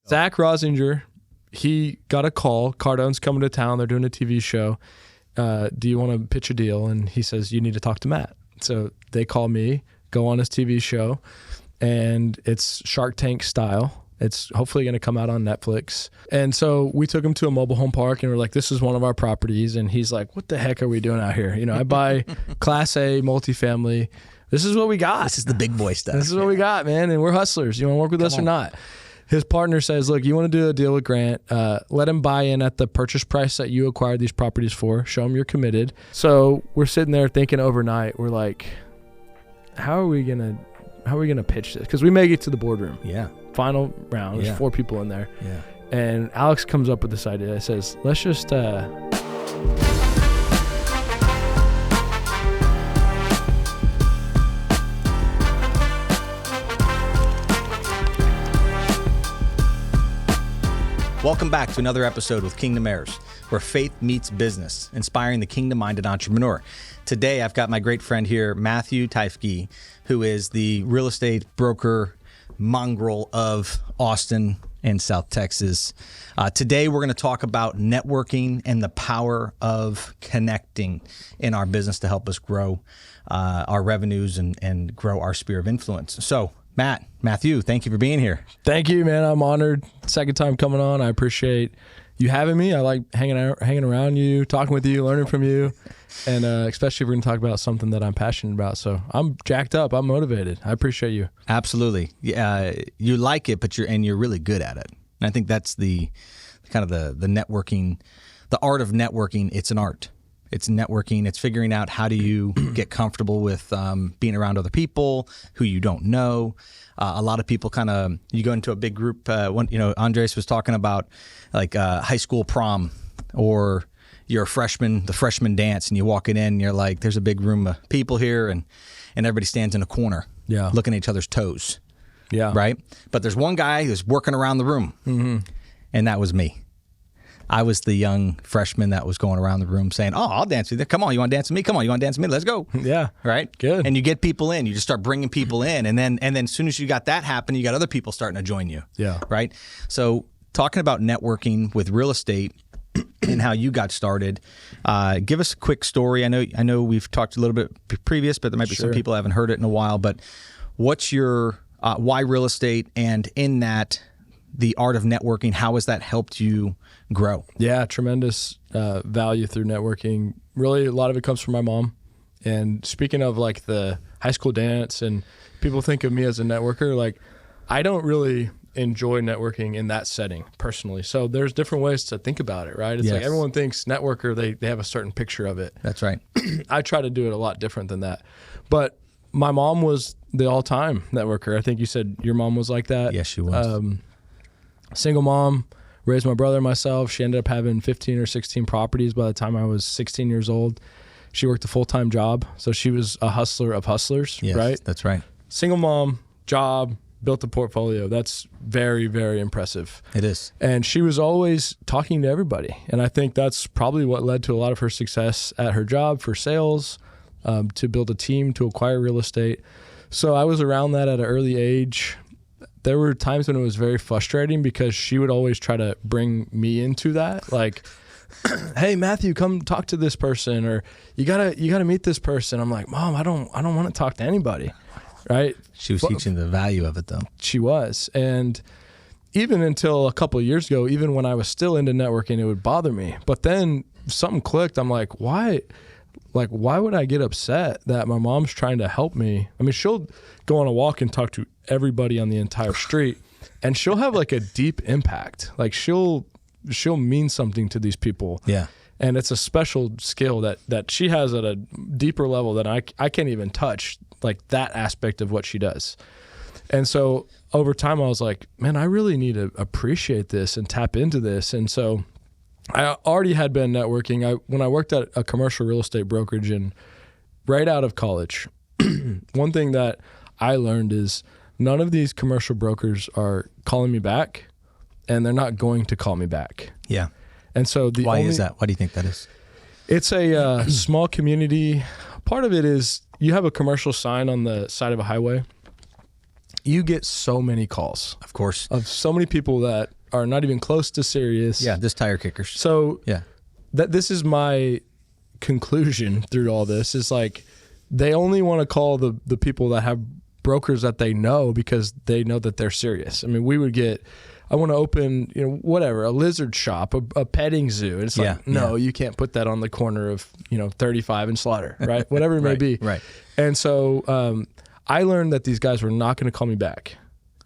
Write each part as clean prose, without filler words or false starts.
Zach Rosinger, he got a call. Cardone's coming to town. They're doing a TV show. Do you want to pitch a deal? And he says, you need to talk to Matt. So they call me, go on his TV show, and it's Shark Tank style. It's hopefully going to come out on Netflix. And so we took him to a mobile home park and we're like, this is one of our properties. And he's like, what the heck are we doing out here? You know, I buy Class A multifamily. This is what we got. This is the big boy stuff. This is what we got, man. And we're hustlers. You want to work with us or not? His partner says, look, you want to do a deal with Grant, let him buy in at the purchase price that you acquired these properties for. Show him you're committed. So we're sitting there thinking overnight. We're like, how are we going to pitch this? Because we make it to the boardroom. Yeah. Final round. There's 4 people in there. Yeah. And Alex comes up with this idea. He says, let's just Welcome back to another episode with Kingdom Heirs, where faith meets business, inspiring the kingdom-minded entrepreneur. Today, I've got my great friend here, Matthew Teifke, who is the real estate broker mongrel of Austin and South Texas. Today, we're going to talk about networking and the power of connecting in our business to help us grow our revenues and grow our sphere of influence. So, Matthew, thank you for being here. Thank you, man. I'm honored. Second time coming on. I appreciate you having me. I like hanging around you, talking with you, learning from you, and especially if we're going to talk about something that I'm passionate about. So I'm jacked up. I'm motivated. I appreciate you. Absolutely. You like it, but you're really good at it. And I think that's the kind of the networking, the art of networking. It's an art. It's networking. It's figuring out how do you get comfortable with being around other people who you don't know. A lot of people you go into a big group. Andres was talking about like high school prom, or you're a freshman, the freshman dance, and you walk in and you're like, there's a big room of people here, and everybody stands in a corner, looking at each other's toes, right? But there's one guy who's working around the room, and that was me. I was the young freshman that was going around the room saying, oh, I'll dance with you. Come on, you want to dance with me? Come on, you want to dance with me? Let's go. Yeah. Right? Good. And you get people in. You just start bringing people in. And then as soon as you got that happen, you got other people starting to join you. Yeah. Right? So talking about networking with real estate and how you got started, give us a quick story. I know we've talked a little bit previous, but there might be some people who haven't heard it in a while. But what's your why real estate, and in that, the art of networking, how has that helped you grow? Yeah, tremendous value through networking. Really, a lot of it comes from my mom. And speaking of like the high school dance, and people think of me as a networker, like I don't really enjoy networking in that setting personally. So there's different ways to think about it, right? It's like everyone thinks networker, they have a certain picture of it. That's right. I try to do it a lot different than that. But my mom was the all-time networker. I think you said your mom was like that. Yes, she was. Single mom, raised my brother and myself. She ended up having 15 or 16 properties by the time I was 16 years old. She worked a full-time job, so she was a hustler of hustlers, right? That's right. Single mom, job, built a portfolio. That's very, very impressive. It is. And she was always talking to everybody. And I think that's probably what led to a lot of her success at her job for sales, to build a team, to acquire real estate. So I was around that at an early age. There were times when it was very frustrating because she would always try to bring me into that. Like, hey, Matthew, come talk to this person, or you gotta meet this person. I'm like, Mom, I don't want to talk to anybody, right? She was teaching the value of it, though. She was. And even until a couple of years ago, even when I was still into networking, it would bother me. But then something clicked. I'm like, why would I get upset that my mom's trying to help me? I mean, she'll go on a walk and talk to everybody on the entire street, and she'll have like a deep impact. Like she'll mean something to these people. Yeah. And it's a special skill that she has at a deeper level that I can't even touch, like that aspect of what she does. And so over time I was like, man, I really need to appreciate this and tap into this. And so I already had been networking. When I worked at a commercial real estate brokerage and right out of college, one thing that I learned is none of these commercial brokers are calling me back, and they're not going to call me back. Yeah. And so why is that? Why do you think that is? It's a small community. Part of it is you have a commercial sign on the side of a highway. You get so many calls. Of course. Of so many people that are not even close to serious. Yeah, just tire kickers. So yeah, this is my conclusion through all this is like they only want to call the people that have brokers that they know because they know that they're serious. I mean, we would get, I want to open, whatever, a lizard shop, a petting zoo. And it's like, no, you can't put that on the corner of, 35 and Slaughter, right? Whatever it may be. Right. And so I learned that these guys were not going to call me back.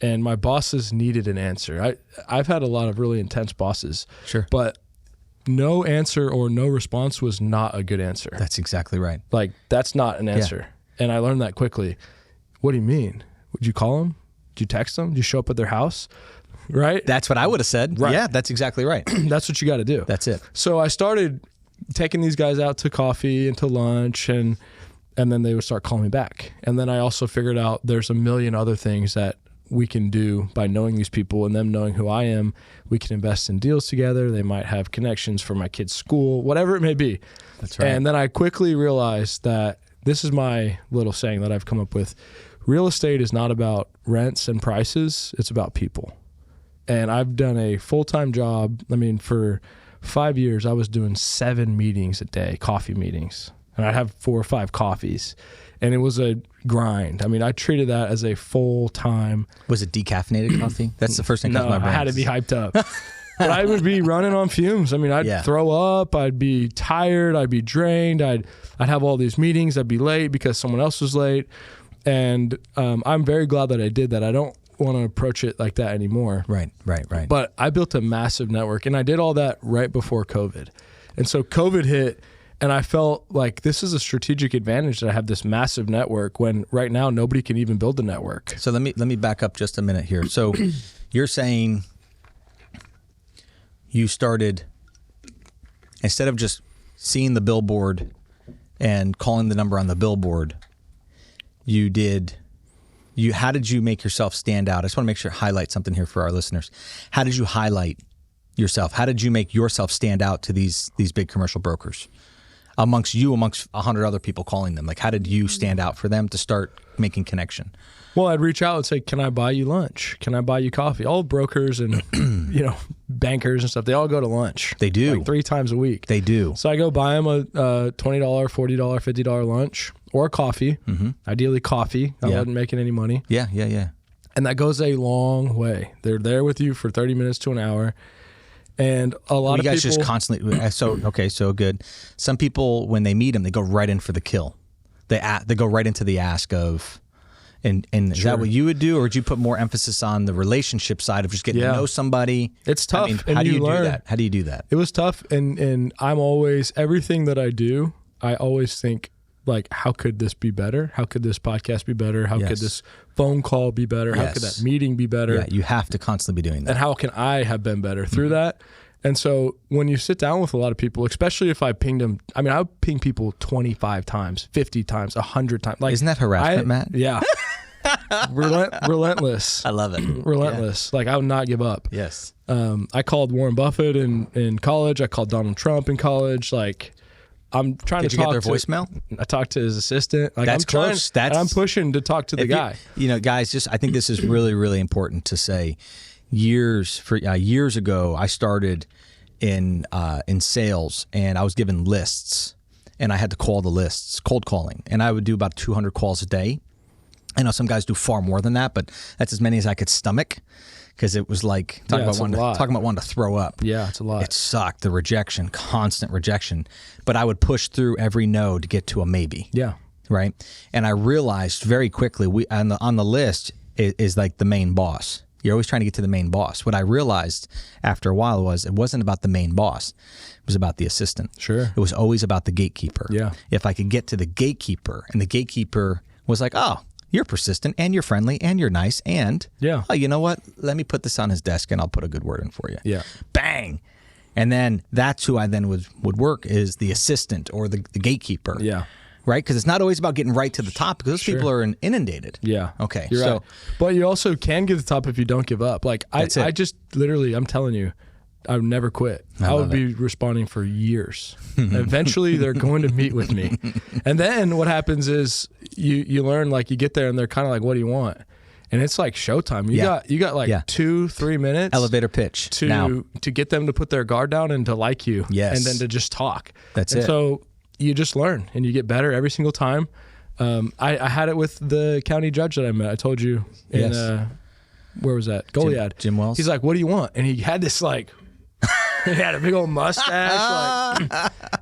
And my bosses needed an answer. I've had a lot of really intense bosses. Sure. But no answer or no response was not a good answer. That's exactly right. Like, that's not an answer. And I learned that quickly. What do you mean? Would you call them? Did you text them? Did you show up at their house? Right? That's what I would have said. Right. Yeah, that's exactly right. That's what you got to do. That's it. So I started taking these guys out to coffee and to lunch, and then they would start calling me back. And then I also figured out there's a million other things that we can do by knowing these people and them knowing who I am. We can invest in deals together. They might have connections for my kid's school, whatever it may be. That's right. And then I quickly realized that this is my little saying that I've come up with. Real estate is not about rents and prices. It's about people. And I've done a full-time job. I mean, for 5 years, I was doing 7 meetings a day, coffee meetings. And I'd have 4 or 5 coffees. And it was a grind. I mean, I treated that as a full-time. Was it decaffeinated coffee? That's the first thing that comes to my brain. I had to be hyped up. But I would be running on fumes. I mean, I'd throw up. I'd be tired. I'd be drained. I'd have all these meetings. I'd be late because someone else was late. And I'm very glad that I did that. I don't want to approach it like that anymore. Right. But I built a massive network, and I did all that right before COVID. And so COVID hit, and I felt like this is a strategic advantage that I have this massive network when right now nobody can even build a network. So let me back up just a minute here. So you're saying you started, instead of just seeing the billboard and calling the number on the billboard, how did you make yourself stand out? I just want to make sure highlight something here for our listeners. How did you highlight yourself? How did you make yourself stand out to these big commercial brokers amongst 100 other people calling them? Like, how did you stand out for them to start making connection? Well, I'd reach out and say, can I buy you lunch? Can I buy you coffee? All brokers and bankers and stuff, they all go to lunch. They do. Like 3 times a week. They do. So I go buy them a $20, $40, $50 lunch or a coffee. Mm-hmm. Ideally coffee. I wasn't making any money. Yeah. And that goes a long way. They're there with you for 30 minutes to an hour. And a lot of people... You guys just constantly... So good. Some people, when they meet them, they go right in for the kill. They go right into the ask of... And is that what you would do, or would you put more emphasis on the relationship side of just getting to know somebody? It's tough. I mean, how do you do that? How do you do that? It was tough, and I'm always, everything that I do, I always think, like, how could this be better? How could this podcast be better? How could this phone call be better? How could that meeting be better? Yeah, you have to constantly be doing that. And how can I have been better through that? And so when you sit down with a lot of people, especially if I pinged them, I mean, I would ping people 25 times, 50 times, 100 times. Like, isn't that harassment, Matt? Yeah. Relentless. I love it. Relentless. Yeah. Like, I would not give up. Yes. I called Warren Buffett in college. I called Donald Trump in college. Like, I'm trying to talk to... Did you get their voicemail? I talked to his assistant. Like, that's close. I'm pushing to talk to the guy. Guys, I think this is really, really important to say. Years ago, I started in sales, and I was given lists, and I had to call the lists, cold calling, and I would do about 200 calls a day. I know some guys do far more than that, but that's as many as I could stomach, because it was like talking about wanting to throw up. Yeah, it's a lot. It sucked. The rejection, constant rejection, but I would push through every no to get to a maybe. Yeah, right. And I realized very quickly, on the list is like the main boss. You're always trying to get to the main boss. What I realized after a while was it wasn't about the main boss. It was about the assistant. Sure. It was always about the gatekeeper. Yeah. If I could get to the gatekeeper, and the gatekeeper was like, oh, you're persistent, and you're friendly, and you're nice, and oh, you know what? Let me put this on his desk, and I'll put a good word in for you. Yeah. Bang. And then that's who I then would work, is the assistant or the gatekeeper. Yeah. Right? Because it's not always about getting right to the top, because those people are inundated. Yeah. Okay. You're right. But you also can get to the top if you don't give up. Like, I just literally, I'm telling you, I would never quit. I would be responding for years. Eventually, they're going to meet with me. And then what happens is you learn, like, you get there and they're kind of like, what do you want? and it's like showtime. You got like 2-3 minutes elevator pitch to get them to put their guard down and to like you, Yes. and then to just talk. That's and it. So you just learn and you get better every single time. I had it with the county judge that I met. I told you in where was that? Goliad. Jim Wells. He's like, "What do you want?" And he had this like, he had a big old mustache.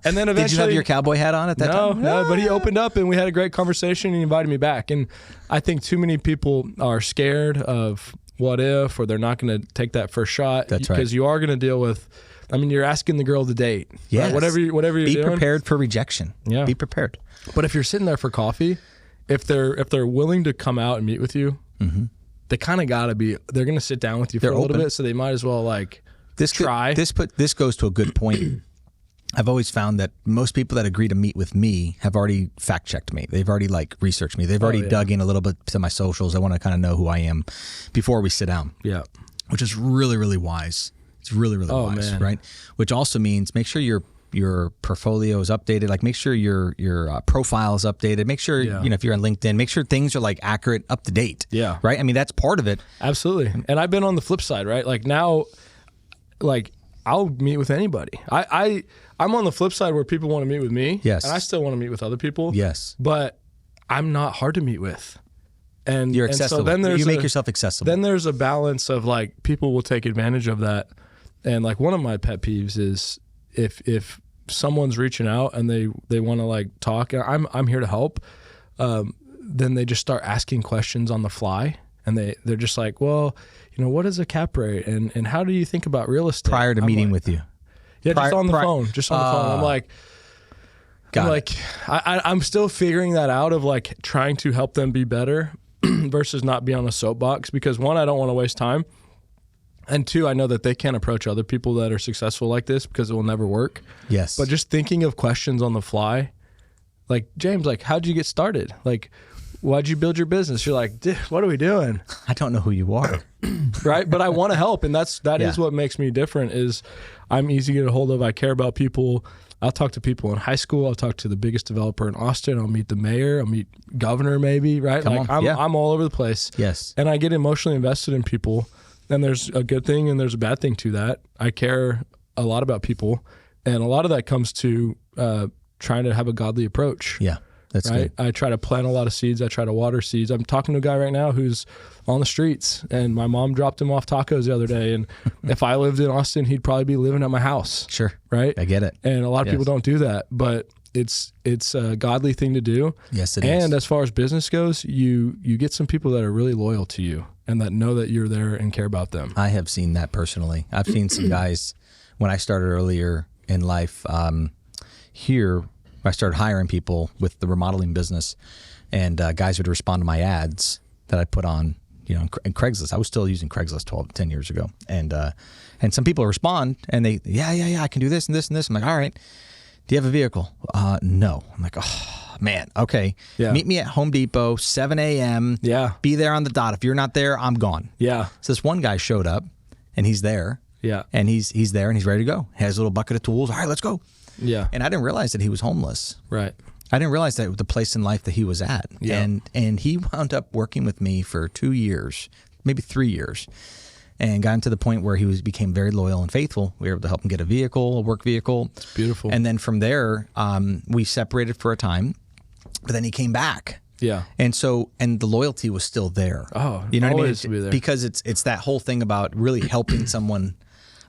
And then eventually, did you have your cowboy hat on at that time? No, but he opened up and we had a great conversation and he invited me back. And I think too many people are scared of what if, or they're not going to take that first shot. That's right. Because you are going to deal with, I mean, you're asking the girl to date. Yes. Right? Whatever you're Be doing. prepared for rejection. Yeah. Be prepared. But if you're sitting there for coffee, if they're willing to come out and meet with you, they kind of got to be, they're going to sit down with you for a little bit. So they might as well like try. This goes to a good point. I've always found that most people that agree to meet with me have already fact checked me. They've already like researched me. They've already dug in a little bit to my socials. They want to kind of know who I am before we sit down. Yeah. Which is really, really wise. It's really, really wise, man. right? Which also means make sure your portfolio is updated. Like make sure your profile is updated. Make sure, if you're on LinkedIn, make sure things are like accurate, up to date. Yeah. Right? I mean, that's part of it. Absolutely. And I've been on the flip side, right? Like now, like I'll meet with anybody. I'm on the flip side where people want to meet with me. Yes. And I still want to meet with other people. Yes. But I'm not hard to meet with. And you're accessible. And so then you make yourself accessible. Then there's a balance of like people will take advantage of that. And like one of my pet peeves is if someone's reaching out and they want to like talk, I'm here to help. Then they just start asking questions on the fly. And they're just like, well, what is a cap rate? And how do you think about real estate? Prior to meeting with you. Yeah, just on the phone. Just on the phone. I'm still figuring that out of like trying to help them be better versus not be on a soapbox, because one, I don't want to waste time. And two, I know that they can't approach other people that are successful like this because it will never work. Yes. But just thinking of questions on the fly, like, James, like, how'd you get started? Like, why'd you build your business? You're like, dude, what are we doing? I don't know who you are. Right? But I want to help. And that is what makes me different is I'm easy to get a hold of. I care about people. I'll talk to people in high school. I'll talk to the biggest developer in Austin. I'll meet the mayor. I'll meet governor maybe, right? I'm all over the place. Yes. And I get emotionally invested in people. And there's a good thing and there's a bad thing to that. I care a lot about people. And a lot of that comes to trying to have a godly approach. Yeah. That's right. good. I try to plant a lot of seeds. I try to water seeds. I'm talking to a guy right now who's on the streets, and my mom dropped him off tacos the other day. And if I lived in Austin, he'd probably be living at my house. Sure. Right. I get it. And a lot of people don't do that, but it's a godly thing to do. Yes, it is. And as far as business goes, you get some people that are really loyal to you and that know that you're there and care about them. I have seen that personally. I've seen some guys when I started earlier in life here. I started hiring people with the remodeling business, and guys would respond to my ads that I put on, in Craigslist. I was still using Craigslist 10 years ago. And some people respond and they, I can do this and this and this. I'm like, all right, do you have a vehicle? No. I'm like, oh man. Okay. Yeah. Meet me at Home Depot, 7 a.m. Yeah. Be there on the dot. If you're not there, I'm gone. Yeah. So this one guy showed up and he's there. Yeah. And he's there and he's ready to go. He has a little bucket of tools. All right, let's go. Yeah. And I didn't realize that he was homeless. Right. I didn't realize that it was the place in life that he was at. Yeah. And he wound up working with me for 2 years, maybe 3 years, and got to the point where he became very loyal and faithful. We were able to help him get a work vehicle. It's beautiful. And then from there, we separated for a time, but then he came back. Yeah. And the loyalty was still there. Oh, you know what I mean? always be there. Because it's that whole thing about really helping someone.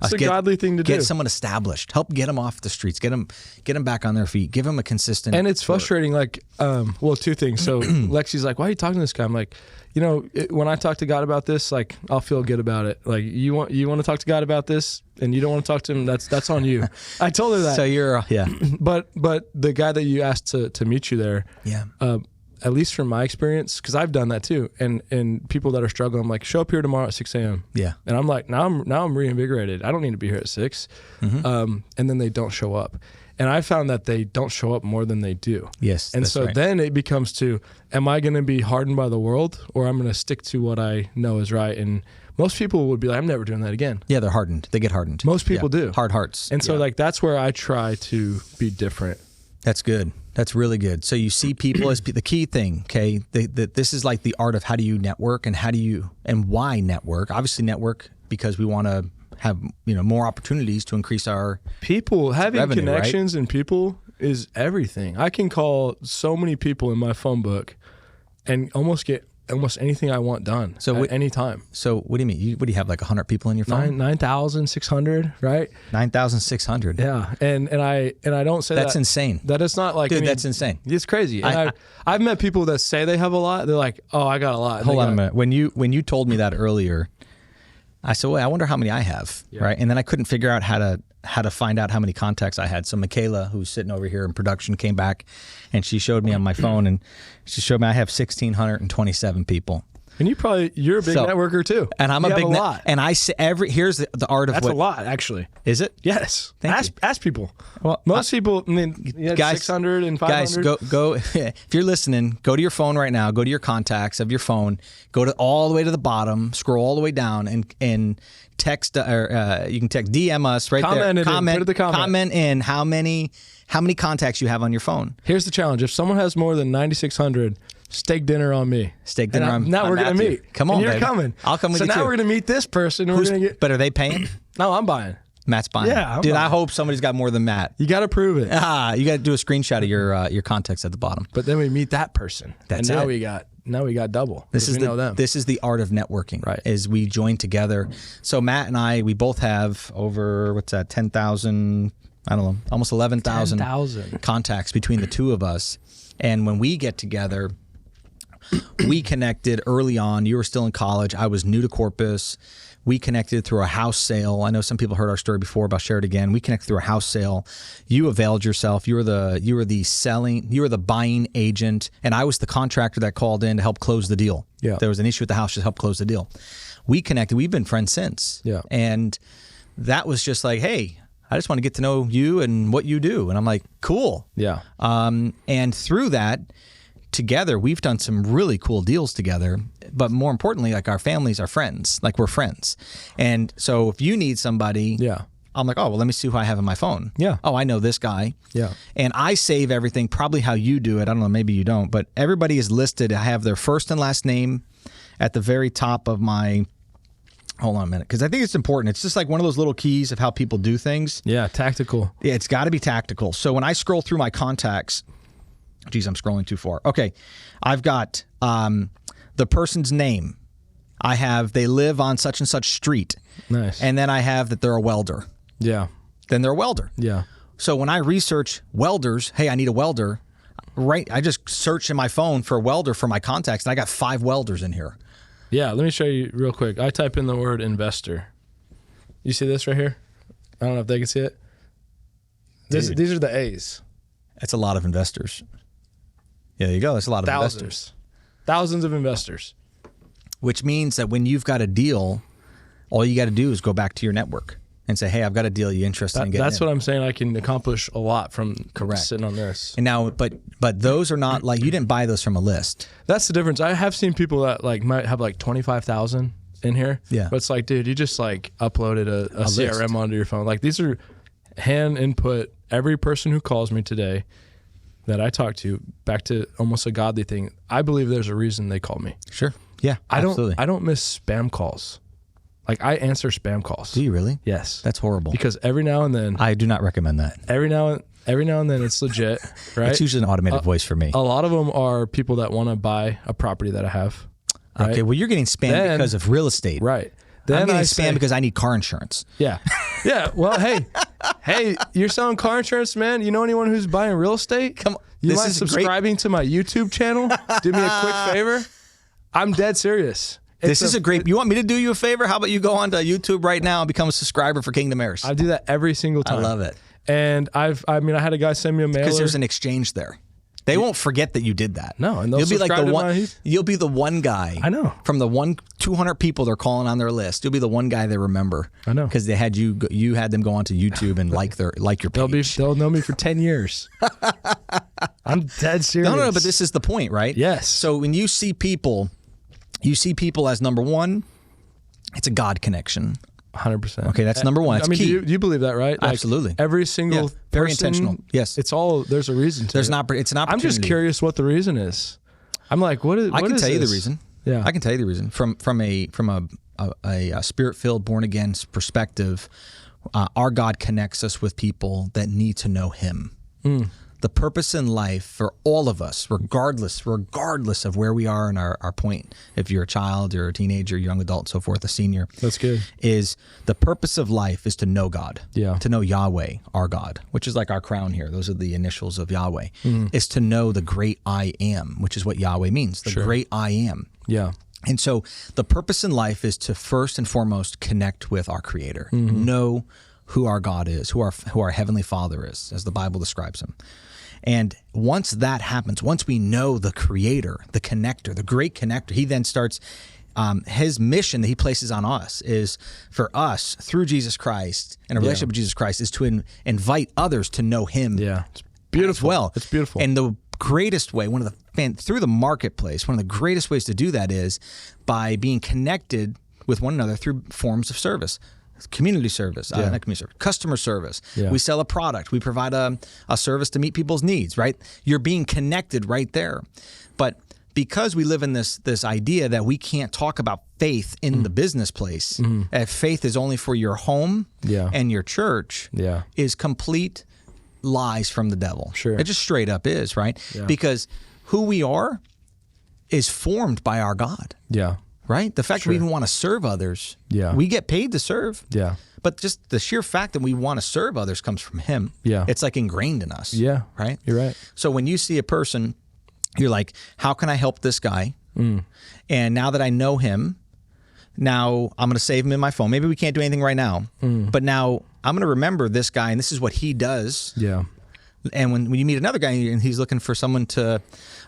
It's a godly thing to do. Get someone established. Help get them off the streets. Get them back on their feet. Give them a consistent. And it's frustrating. Like, two things. So Lexi's like, "Why are you talking to this guy?" I'm like, when I talk to God about this, like, I'll feel good about it. Like, you want to talk to God about this, and you don't want to talk to him. That's on you. I told her that. So you're But the guy that you asked to meet you there. Yeah. At least from my experience, because I've done that too, and people that are struggling, I'm like, show up here tomorrow at 6 a.m. Yeah. And I'm like, now I'm reinvigorated. I don't need to be here at 6. Mm-hmm. And then they don't show up. And I found that they don't show up more than they do. Yes. And so then it becomes am I going to be hardened by the world, or I'm going to stick to what I know is right? And most people would be like, I'm never doing that again. Yeah, they're hardened. They get hardened. Most people do. Hard hearts. And so that's where I try to be different. That's good. That's really good. So you see people as the key thing, okay? This is like the art of how do you network and why network. Obviously network because we want to have, more opportunities to increase our having revenue, connections right? and people is everything. I can call so many people in my phone book and almost get anything I want done at any time. So what do you mean? What do you have, like 100 people in your phone? 9,600, right? 9,600. Yeah, and I don't say that's insane. That is not like dude. That's insane. It's crazy. And I've met people that say they have a lot. They're like, oh, I got a lot. Hold on a minute. When you told me that earlier, I said, well, I wonder how many I have, right? And then I couldn't figure out how to find out how many contacts I had. So Michaela, who's sitting over here in production, came back and she showed me on my phone, and she showed me I have 1,627 people. And you're a big networker too. And I'm a big lot. And I say here's the art of that's a lot, actually. Is it? Yes. Ask people. Well, most people, guys, 600 and 500. Guys, go. If you're listening, go to your phone right now. Go to your contacts of your phone. Go to all the way to the bottom. Scroll all the way down and text. Or you can text DM us right there. Put the comment. Comment in how many contacts you have on your phone. Here's the challenge: if someone has more than 9,600. Steak dinner on me. Steak dinner on now we're going to meet. Come on, and you're baby. coming. I'll come with you. you So now too. we're going to meet this person. And we're going to get. But are they paying? No, I'm buying. Matt's buying. Yeah, dude. buying. I hope somebody's got more than Matt. You got to prove it. You got to do a screenshot of your contacts at the bottom. But then we meet that person. That's and now it. we got double. This is them. This is the art of networking. Right. Is we join together. So Matt and I, we both have over 10,000. I don't know, almost 11,000 contacts between the two of us. And when we get together, we connected early on. You were still in college. I was new to Corpus. We connected through a house sale. I know some people heard our story before, but I'll share it again. We connected through a house sale. You availed yourself. You were the buying agent, and I was the contractor that called in to help close the deal. Yeah. There was an issue with the house, just help close the deal. We connected. We've been friends since. Yeah. And that was just like, hey, I just want to get to know you and what you do. And I'm like, cool. Yeah. And through that, together, we've done some really cool deals together, but more importantly, like our families are friends, like we're friends. And so if you need somebody, I'm like, oh, well, let me see who I have in my phone. Yeah. Oh, I know this guy. Yeah. And I save everything probably how you do it. I don't know, maybe you don't, but everybody is listed. I have their first and last name at the very top of my, hold on a minute, because I think it's important. It's just like one of those little keys of how people do things. Yeah, tactical. Yeah, it's got to be tactical. So when I scroll through my contacts, geez, I'm scrolling too far. Okay. I've got the person's name. I have they live on such and such street. Nice. And then I have that they're a welder. Yeah. Then they're a welder. Yeah. So when I research welders, hey, I need a welder, right? I just search in my phone for a welder for my contacts, and I got 5 welders in here. Yeah, let me show you real quick. I type in the word investor. You see this right here? I don't know if they can see it. These are the A's. That's a lot of investors. Yeah, there you go. That's a lot of investors. Thousands of investors. Which means that when you've got a deal, all you got to do is go back to your network and say, hey, I've got a deal. You interested in getting That's what I'm saying. I can accomplish a lot from sitting on this. And now, but those are not like, you didn't buy those from a list. That's the difference. I have seen people that like might have like 25,000 in here. Yeah. But it's like, dude, you just like uploaded a CRM list onto your phone. Like these are hand input. Every person who calls me today that I talk to, back to almost a godly thing, I believe there's a reason they call me. Sure. Yeah, absolutely. I don't miss spam calls. Like I answer spam calls. Do you really? Yes. That's horrible. Because every now and then, I do not recommend that. Every now and then it's legit, right? It's usually an automated voice for me. A lot of them are people that want to buy a property that I have. Right? Okay, well, you're getting spammed because of real estate. Right. Then I'm getting spammed because I need car insurance. Yeah. Yeah. Well, hey, you're selling car insurance, man. You know anyone who's buying real estate? Come on. You mind subscribing to my YouTube channel? Do me a quick favor. I'm dead serious. This is a great. You want me to do you a favor? How about you go onto YouTube right now and become a subscriber for Kingdom Heirs? I do that every single time. I love it. And I had a guy send me a mailer because there's an exchange there. They won't forget that you did that. No, and you'll be like the one. You'll be the one guy. I know. From the 200 people they're calling on their list, you'll be the one guy they remember. I know because they had you had them go onto YouTube and like your page. They'll know me for 10 years. I'm dead serious. No, but this is the point, right? Yes. So when you see people as number one, it's a God connection. 100%. Okay, that's number one. That's I mean, key. do you believe that, right? Like, Absolutely. every single very person, intentional. Yes. It's all, there's a reason to It's it. an opportunity. I'm just curious what the reason is. I'm like, what is I can is tell you the this? reason. Yeah. I can tell you the reason. From a spirit-filled, born-again perspective, our God connects us with people that need to know Him. The purpose in life for all of us, regardless of where we are in our point, if you're a child, you're a teenager, young adult, so forth, a senior. That's good. Is the purpose of life is to know God. Yeah. To know Yahweh, our God, which is like our crown here. Those are the initials of Yahweh. Is to know the great I am, which is what Yahweh means, the great I am. Yeah. And so the purpose in life is to first and foremost connect with our Creator, know who our God is, who our Heavenly Father is, as the Bible describes Him. And once that happens, once we know the Creator, the connector, the great connector, He then starts, His mission that He places on us is for us, through Jesus Christ and a relationship with Jesus Christ, is to invite others to know Him. Yeah. It's beautiful. As well. It's beautiful. And the greatest way, through the marketplace, one of the greatest ways to do that is by being connected with one another through forms of service. Community service, not community service, customer service. Yeah. We sell a product. We provide a service to meet people's needs, right? You're being connected right there. But because we live in this idea that we can't talk about faith in the business place, if faith is only for your home and your church, is complete lies from the devil. Sure. It just straight up is, right? Yeah. Because who we are is formed by our God. Yeah. Right? The fact that we even want to serve others, we get paid to serve. Yeah. But just the sheer fact that we want to serve others comes from Him. Yeah. It's like ingrained in us. Yeah. Right? You're right. So when you see a person, you're like, how can I help this guy? And now that I know him, now I'm going to save him in my phone. Maybe we can't do anything right now, but now I'm going to remember this guy and this is what he does. Yeah. And when you meet another guy and he's looking for someone a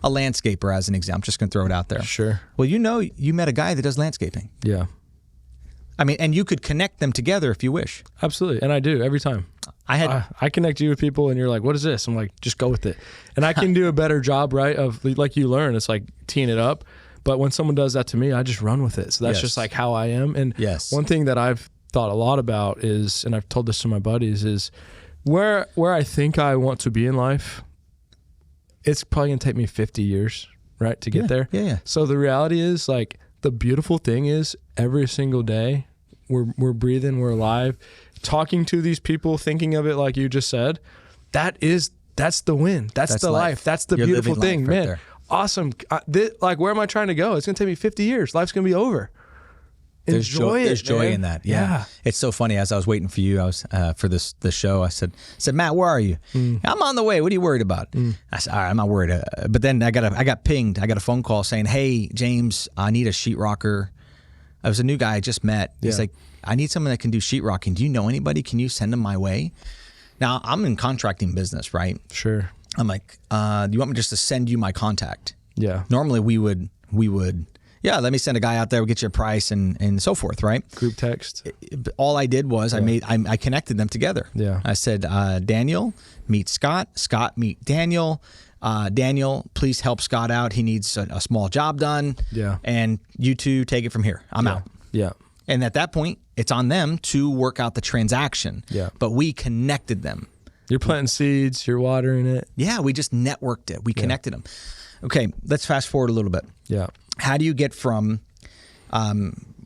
landscaper as an example, I'm just going to throw it out there. Sure. Well, you met a guy that does landscaping. Yeah. I mean, and you could connect them together if you wish. Absolutely. And I do every time. I connect you with people and you're like, what is this? I'm like, just go with it. And I can do a better job, right? Of like you learn, it's like teeing it up. But when someone does that to me, I just run with it. So that's just like how I am. And one thing that I've thought a lot about is, and I've told this to my buddies, is where I think I want to be in life, it's probably going to take me 50 years, right, to get there. Yeah. So the reality is, like, the beautiful thing is every single day we're breathing, we're alive, talking to these people, thinking of it like you just said. That's the win. That's the life. That's the beautiful thing, man. There. Awesome. Like, where am I trying to go? It's going to take me 50 years. Life's going to be over. There's joy in that. Yeah. It's so funny. As I was waiting for you, I was for the show. I said, Matt, where are you? I'm on the way. What are you worried about? I said, all right, I'm not worried. But then I got pinged. I got a phone call saying, hey, James, I need a sheetrocker. I was a new guy I just met. He's like, I need someone that can do sheetrocking. Do you know anybody? Can you send them my way? Now I'm in contracting business, right? Sure. I'm like, do you want me just to send you my contact? Yeah. Normally we would. Yeah, let me send a guy out there, we'll get you a price and so forth, right? Group text. All I did was I connected them together. Yeah. I said, Daniel, meet Scott. Scott, meet Daniel. Daniel, please help Scott out. He needs a small job done. Yeah. And you two take it from here. I'm out. Yeah. And at that point, it's on them to work out the transaction. Yeah. But we connected them. You're planting seeds. You're watering it. Yeah, we just networked it. We connected them. Okay, let's fast forward a little bit. Yeah. How do you get from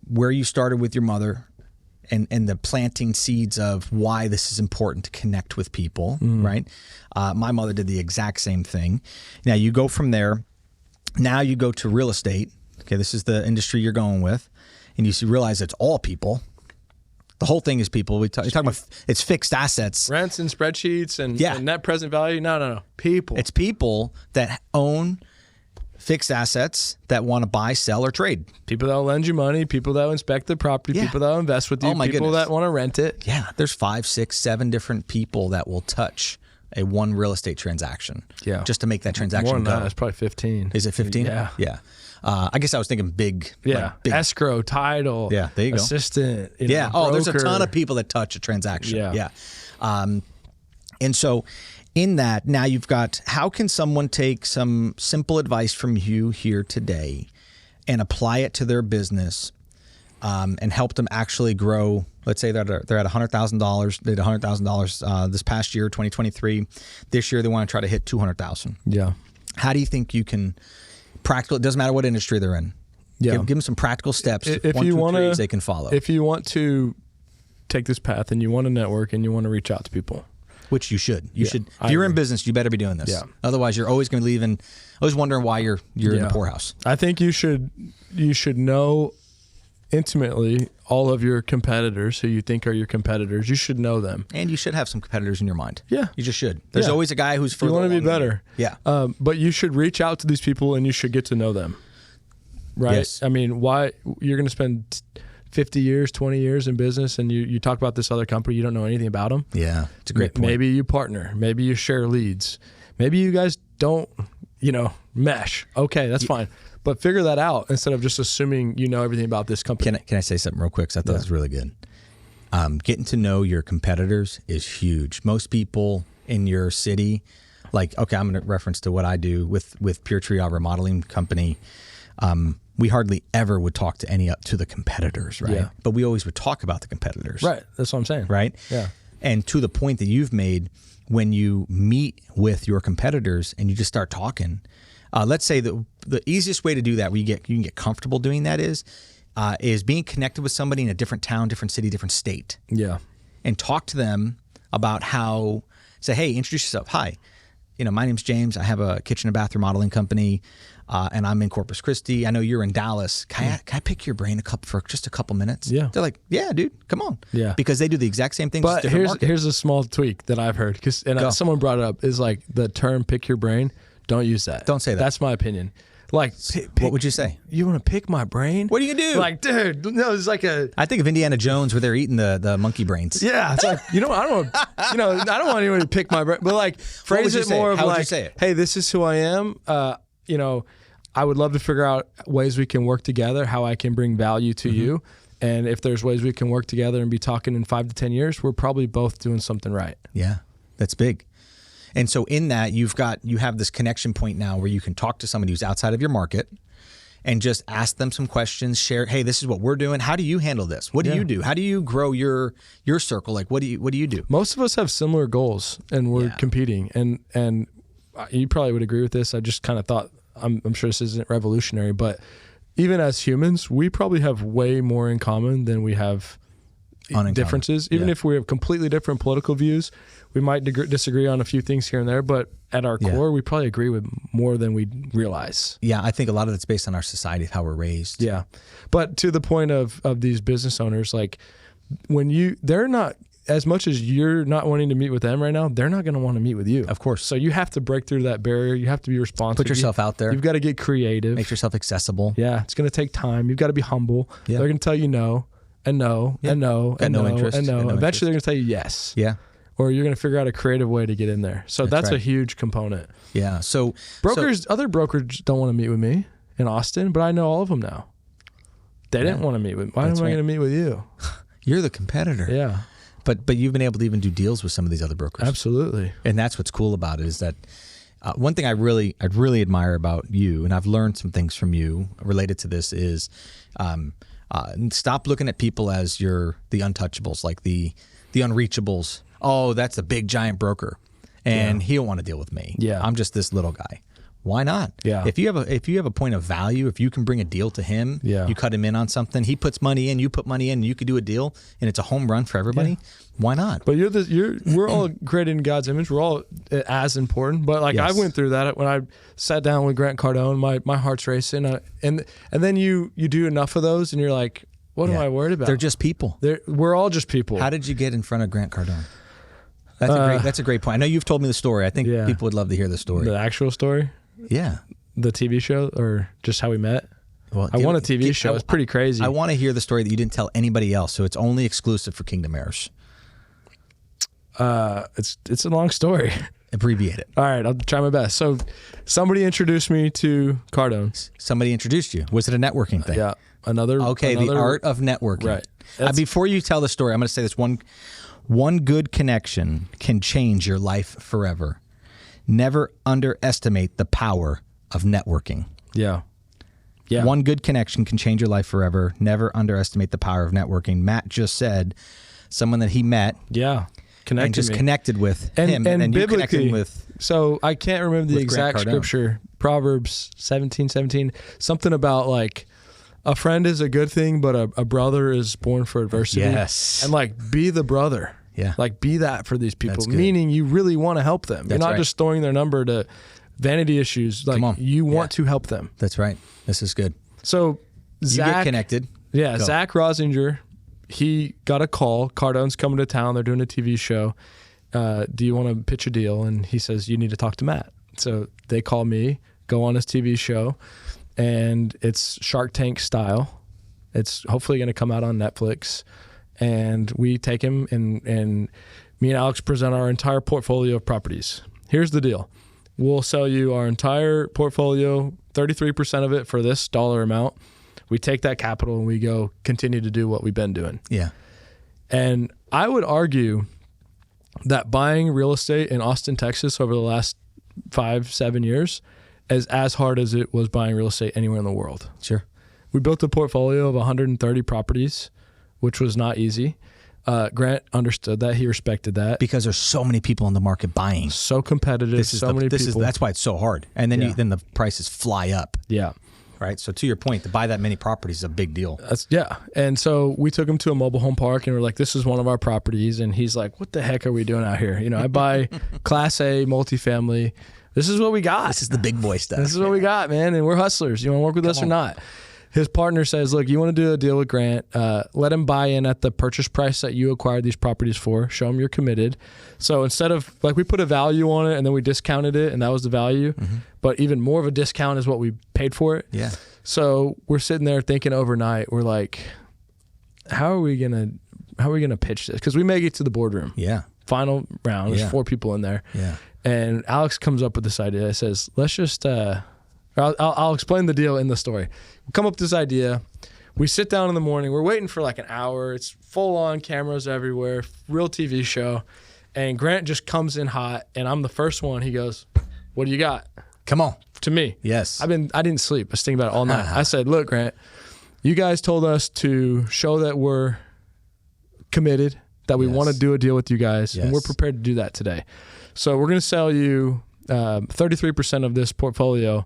where you started with your mother and the planting seeds of why this is important to connect with people, right? My mother did the exact same thing. Now you go from there. Now you go to real estate. Okay, this is the industry you're going with. And you realize it's all people. The whole thing is people. You're talking about it's fixed assets. Rents and spreadsheets and net present value. No. People. It's people that own fixed assets that want to buy, sell, or trade. People that will lend you money, people that will inspect the property, people that will invest with you, people that want to rent it. Yeah, there's 5, 6, 7 different people that will touch one real estate transaction. Yeah, just to make that transaction More than go. that, it's probably 15. Is it 15? Yeah. I guess I was thinking big. Yeah, like big. Escrow, title. Yeah, there you go. Assistant. There's a ton of people that touch a transaction. Yeah. And so in that, now you've got, how can someone take some simple advice from you here today and apply it to their business and helped them actually grow. Let's say they're at $100,000. They did $100,000 this past year, 2023. This year they want to try to hit $200,000. Yeah. How do you think you can practical? It doesn't matter what industry they're in. Yeah. Give them some practical steps. If 1, you 2, want 3 to, they can follow. If you want to take this path and you want to network and you want to reach out to people, which you should. You should. I If you're agree. in business, you better be doing this. Yeah. Otherwise, you're always going to leave and always wondering why you're in the poorhouse. I think you should know intimately all of your competitors who you think are your competitors. You should know them. And you should have some competitors in your mind. Yeah. You just should. There's Yeah. always a guy who's further You want to be along than better. you. Yeah. But you should reach out to these people and you should get to know them. Right? Yes. I mean, why you're going to spend 50 years, 20 years in business and you talk about this other company, you don't know anything about them? Yeah. It's a great point. Maybe you partner. Maybe you share leads. Maybe you guys don't, mesh. Okay, that's fine. But figure that out instead of just assuming you know everything about this company. Can I say something real quick? 'Cause I thought it was really good. Getting to know your competitors is huge. Most people in your city, like, okay, I'm going to reference to what I do with Pure Tree, our remodeling company. We hardly ever would talk to the competitors, right? Yeah. But we always would talk about the competitors. Right. That's what I'm saying. Right? Yeah. And to the point that you've made, when you meet with your competitors and you just start talking, let's say the easiest way to do that, where you can get comfortable doing that is being connected with somebody in a different town, different city, different state. Yeah. And talk to them about say, hey, introduce yourself. Hi, my name's James. I have a kitchen and bath remodeling company, and I'm in Corpus Christi. I know you're in Dallas. Can I pick your brain for just a couple minutes? Yeah. They're like, yeah, dude, come on. Yeah. Because they do the exact same thing. But just different market. here's a small tweak that I've heard. Someone brought it up, is like the term pick your brain. Don't use that. Don't say that. That's my opinion. Like, what would you say? You want to pick my brain? What are you gonna do? Like, dude, no, it's like I think of Indiana Jones where they're eating the monkey brains. Yeah, it's like, I don't want anyone to pick my brain, but like phrase it more of How would like, you say it? hey, this is who I am. I would love to figure out ways we can work together, how I can bring value to you. And if there's ways we can work together and be talking in 5 to 10 years, we're probably both doing something right. Yeah, that's big. And so in that, you have this connection point now where you can talk to somebody who's outside of your market and just ask them some questions, share, hey, this is what we're doing. How do you handle this? What do you do? How do you grow your circle? Like, what do you do? Most of us have similar goals and we're competing. And you probably would agree with this. I just kind of thought, I'm sure this isn't revolutionary, but even as humans, we probably have way more in common than we have differences. Even if we have completely different political views, we might disagree on a few things here and there, but at our core, we probably agree with more than we realize. Yeah, I think a lot of it's based on our society, how we're raised. Yeah. But to the point of these business owners, like they're not, as much as you're not wanting to meet with them right now, they're not going to want to meet with you. Of course. So you have to break through that barrier. You have to be responsive. Put yourself out there. You've got to get creative. Make yourself accessible. Yeah. It's going to take time. You've got to be humble. Yeah. They're going to tell you no and no and no and no interest, and no. and no Eventually they're interest. going to tell you yes. Yeah. Or you're going to figure out a creative way to get in there. So that's right. a huge component. Yeah. So other brokers don't want to meet with me in Austin, but I know all of them now. They didn't want to meet with me. Why am I going to meet with you? You're the competitor. Yeah. But you've been able to even do deals with some of these other brokers. Absolutely. And that's what's cool about it is that one thing I really admire about you, and I've learned some things from you related to this, is stop looking at people as the untouchables, like the unreachables. Oh, that's a big giant broker, and he don't want to deal with me. Yeah, I'm just this little guy. Why not? Yeah. If you have a point of value, if you can bring a deal to him, you cut him in on something, he puts money in, you put money in, and you could do a deal, and it's a home run for everybody. Yeah. Why not? But we're all created in God's image. We're all as important. But like I went through that when I sat down with Grant Cardone. My heart's racing, and then you do enough of those, and you're like, what am I worried about? They're just people. We're all just people. How did you get in front of Grant Cardone? That's a great point. I know you've told me the story. I think people would love to hear the story. The actual story? Yeah. The TV show, or just how we met? Well, I won a TV show. It's pretty crazy. I want to hear the story that you didn't tell anybody else, so it's only exclusive for Kingdom Heirs. It's a long story. Abbreviate it. All right, I'll try my best. So somebody introduced me to Cardone. Somebody introduced you. Was it a networking thing? Yeah. The art of networking. Right. Before you tell the story, I'm going to say this one good connection can change your life forever. Never underestimate the power of networking. Yeah. Yeah. One good connection can change your life forever. Never underestimate the power of networking. Matt just said someone that he met. Yeah. And just connected with him. And then you connected him with. So I can't remember the exact scripture. Proverbs 17:17. Something about like a friend is a good thing, but a brother is born for adversity. Yes. And like be the brother. Yeah. Like be that for these people. Meaning you really want to help them. You're not just throwing their number to vanity issues. Like you want to help them. That's right. This is good. So Zach, you get connected. Yeah. Go. Zach Rosinger. He got a call. Cardone's coming to town. They're doing a TV show. Do you want to pitch a deal? And he says, you need to talk to Matt. So they call me, go on his TV show, and it's Shark Tank style. It's hopefully going to come out on Netflix. And we take him, and me and Alex present our entire portfolio of properties. Here's the deal. We'll sell you our entire portfolio, 33% of it for this dollar amount. We take that capital and we go continue to do what we've been doing. Yeah. And I would argue that buying real estate in Austin, Texas over the last 5-7 years is as hard as it was buying real estate anywhere in the world. Sure. We built a portfolio of 130 properties, which was not easy. Grant understood that. He respected that. Because there's so many people in the market buying. So competitive, many people. That's why it's so hard. And then then the prices fly up. Yeah. Right. So to your point, to buy that many properties is a big deal. And so we took him to a mobile home park and we're like, this is one of our properties. And he's like, what the heck are we doing out here? You know, I buy Class A multifamily. This is what we got. This is the big boy stuff. This is what we got, man. And we're hustlers. You want to work with us or not? His partner says, look, you want to do a deal with Grant, let him buy in at the purchase price that you acquired these properties for. Show him you're committed. So instead of, like, we put a value on it and then we discounted it and that was the value. Mm-hmm. But even more of a discount is what we paid for it. Yeah. So we're sitting there thinking overnight, we're like, how are we going to pitch this? Because we make it to the boardroom. Yeah. Final round. There's 4 people in there. Yeah. And Alex comes up with this idea. He says, let's just... I'll explain the deal in the story. We come up with this idea. We sit down in the morning. We're waiting for like an hour. It's full on cameras everywhere, real TV show. And Grant just comes in hot, and I'm the first one. He goes, what do you got? Come on. To me. Yes. I didn't sleep. I was thinking about it all night. I said, look, Grant, you guys told us to show that we're committed, that we want to do a deal with you guys, and we're prepared to do that today. So we're going to sell you 33% of this portfolio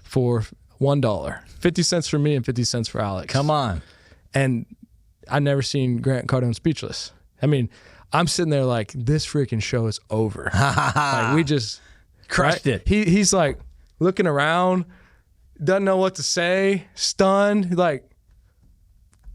for $1, 50 cents for me and 50 cents for Alex. Come on. And I never seen Grant Cardone speechless. I mean, I'm sitting there like, this freaking show is over. Like, we just crushed it. He's like looking around, doesn't know what to say, stunned. Like,